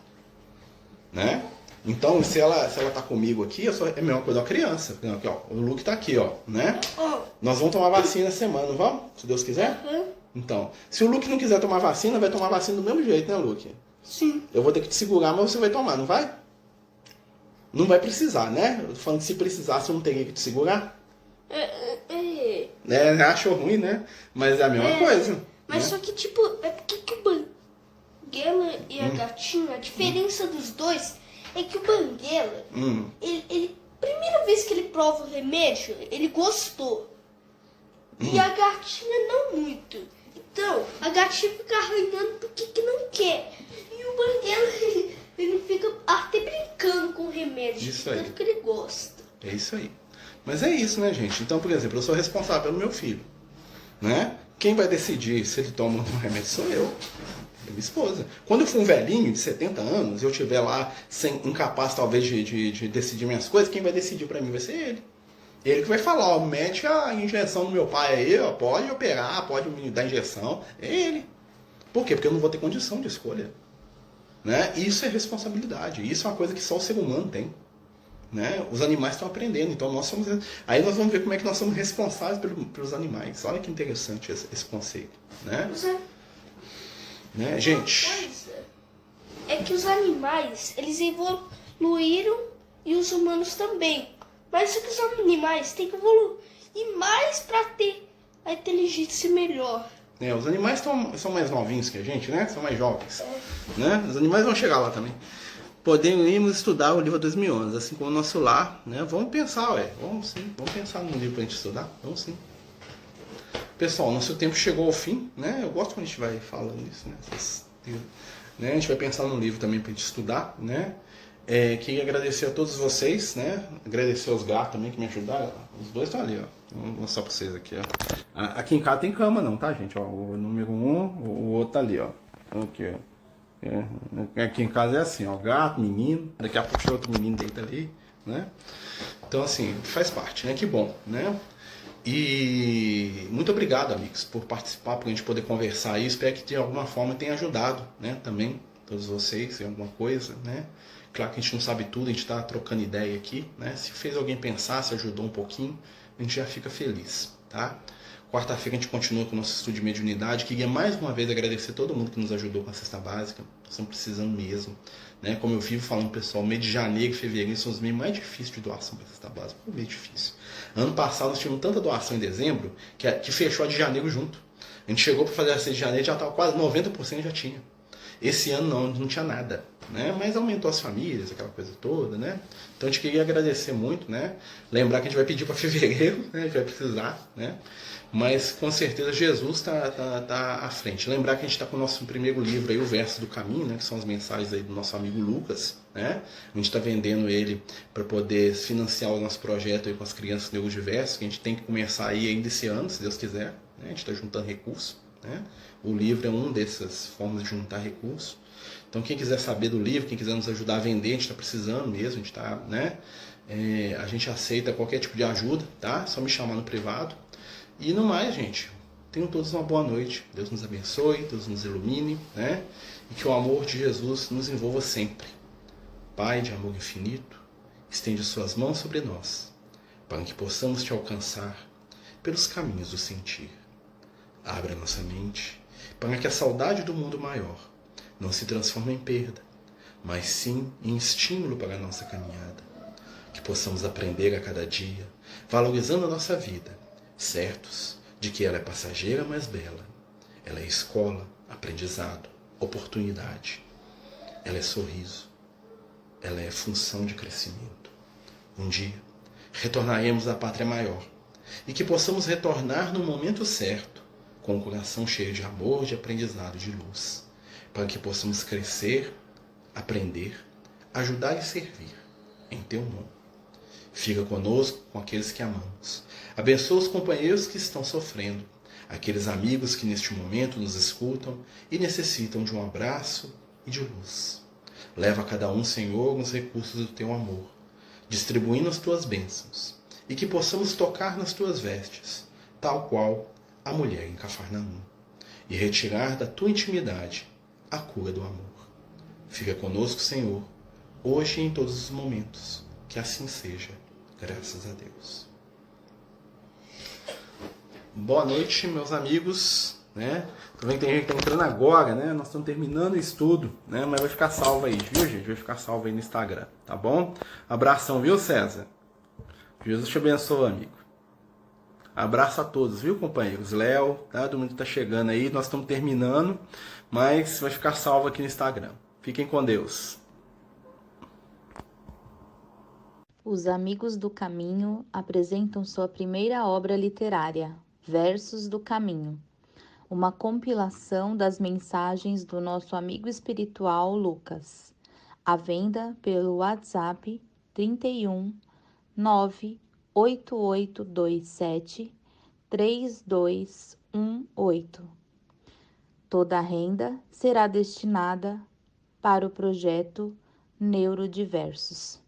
Né? Então, se ela tá comigo aqui, é a mesma coisa da criança. Aqui, ó, o Luke tá aqui, ó, né? Nós vamos tomar vacina essa semana, não vamos? Se Deus quiser? Então, se o Luke não quiser tomar vacina, vai tomar vacina do mesmo jeito, né, Luke? Sim. Eu vou ter que te segurar, mas você vai tomar, não vai? Não vai precisar, né? Eu tô falando que se precisasse, eu não teria que te segurar. Achou ruim, né? Mas é a mesma coisa. Mas né? só que, tipo, é porque que o Banguela e a gatinha, a diferença dos dois é que o Banguela, ele, primeira vez que ele prova o remédio, ele gostou. E a gatinha não muito. Então, a gatinha fica arranhando porque que não quer. E o Banguela, ele fica até brincando com o remédio. Isso aí. Tanto que ele gosta. É isso aí. Mas é isso, né, gente? Então, por exemplo, eu sou responsável pelo meu filho. Né? Quem vai decidir se ele toma um remédio sou eu. Minha esposa. Quando eu for um velhinho de 70 anos, eu estiver lá incapaz talvez de decidir minhas coisas, quem vai decidir pra mim vai ser ele. Ele que vai falar, ó, mete a injeção no meu pai aí, ó, pode operar, pode me dar injeção. É ele. Por quê? Porque eu não vou ter condição de escolha. Né? Isso é responsabilidade. Isso é uma coisa que só o ser humano tem. Né? Os animais estão aprendendo, então nós somos. Aí nós vamos ver como é que nós somos responsáveis pelos animais. Olha que interessante esse conceito. Né? Né, gente? Uma coisa é que os animais, eles evoluíram e os humanos também. Mas só que os animais têm que evoluir mais para ter a inteligência melhor. Os animais são mais novinhos que a gente, né? São mais jovens. Né? Os animais vão chegar lá também. Podemos estudar o livro 2011, assim como o nosso lar. Né? Vamos pensar, vamos sim. Vamos pensar num livro para a gente estudar. Vamos sim. Pessoal, nosso tempo chegou ao fim, né? Eu gosto quando a gente vai falando isso, né? A gente vai pensar num livro também pra gente estudar, né? Queria agradecer a todos vocês, né? Agradecer aos gatos também que me ajudaram. Os dois estão ali, ó. Vou mostrar pra vocês aqui, ó. Aqui em casa tem cama não, tá, gente? Ó, o número 1, o outro tá ali, ó. Aqui, ó. Aqui em casa é assim, ó, gato, menino, daqui a pouco outro menino deita ali, né? Então, assim, faz parte, né? Que bom, né? E muito obrigado, amigos, por participar, por a gente poder conversar aí. Espero que de alguma forma tenha ajudado, né? Também, todos vocês, em alguma coisa, né? Claro que a gente não sabe tudo, a gente está trocando ideia aqui, né? Se fez alguém pensar, se ajudou um pouquinho, a gente já fica feliz, tá? Quarta-feira a gente continua com o nosso estudo de mediunidade. Queria mais uma vez agradecer todo mundo que nos ajudou com a cesta básica. Estamos precisando mesmo. Né? Como eu vivo falando, pessoal, mês de janeiro e fevereiro são os meses mais difíceis de doação para a cesta básica. É meio difícil. Ano passado nós tivemos tanta doação em dezembro que fechou a de janeiro junto. A gente chegou para fazer a cesta de janeiro e já estava quase 90% já tinha. Esse ano não tinha nada, né? Mas aumentou as famílias, aquela coisa toda, né? Então a gente queria agradecer muito, né? Lembrar que a gente vai pedir para fevereiro, né? A gente vai precisar, né? Mas com certeza Jesus tá à frente. Lembrar que a gente está com o nosso primeiro livro aí, o Verso do Caminho, né? Que são as mensagens aí do nosso amigo Lucas, né? A gente está vendendo ele para poder financiar o nosso projeto aí com as crianças neurodiversas, que a gente tem que começar aí ainda esse ano, se Deus quiser, né? A gente está juntando recursos, né? O livro é uma dessas formas de juntar recursos. Então quem quiser saber do livro, quem quiser nos ajudar a vender, a gente está precisando mesmo, a gente está, né? A gente aceita qualquer tipo de ajuda, tá? Só me chamar no privado. E no mais, gente, tenham todos uma boa noite. Deus nos abençoe, Deus nos ilumine, né? E que o amor de Jesus nos envolva sempre. Pai de amor infinito, estende suas mãos sobre nós, para que possamos te alcançar pelos caminhos do sentir. Abra nossa mente, para que a saudade do mundo maior não se transforme em perda, mas sim em estímulo para a nossa caminhada. Que possamos aprender a cada dia, valorizando a nossa vida, certos de que ela é passageira, mas bela. Ela é escola, aprendizado, oportunidade. Ela é sorriso. Ela é função de crescimento. Um dia, retornaremos à pátria maior e que possamos retornar no momento certo, com o coração cheio de amor, de aprendizado e de luz, para que possamos crescer, aprender, ajudar e servir em Teu nome. Fica conosco, com aqueles que amamos. Abençoa os companheiros que estão sofrendo, aqueles amigos que neste momento nos escutam e necessitam de um abraço e de luz. Leva a cada um, Senhor, os recursos do Teu amor, distribuindo as Tuas bênçãos, e que possamos tocar nas Tuas vestes, tal qual a mulher em Cafarnaum, e retirar da Tua intimidade a cura do amor. Fica conosco, Senhor, hoje e em todos os momentos. Que assim seja, graças a Deus. Boa noite, meus amigos, né? Tô vendo que tem gente que tá entrando agora, né? Nós estamos terminando o estudo, né? Mas vai ficar salvo aí, viu, gente? Vai ficar salvo aí no Instagram, tá bom? Abração, viu, César? Jesus te abençoe, amigo. Abraço a todos, viu, companheiros? Léo, tá? Todo mundo que tá chegando aí, nós estamos terminando, mas vai ficar salvo aqui no Instagram. Fiquem com Deus. Os Amigos do Caminho apresentam sua primeira obra literária, Versos do Caminho, uma compilação das mensagens do nosso amigo espiritual Lucas, à venda pelo WhatsApp 31 98827 3218. Toda a renda será destinada para o projeto Neurodiversos.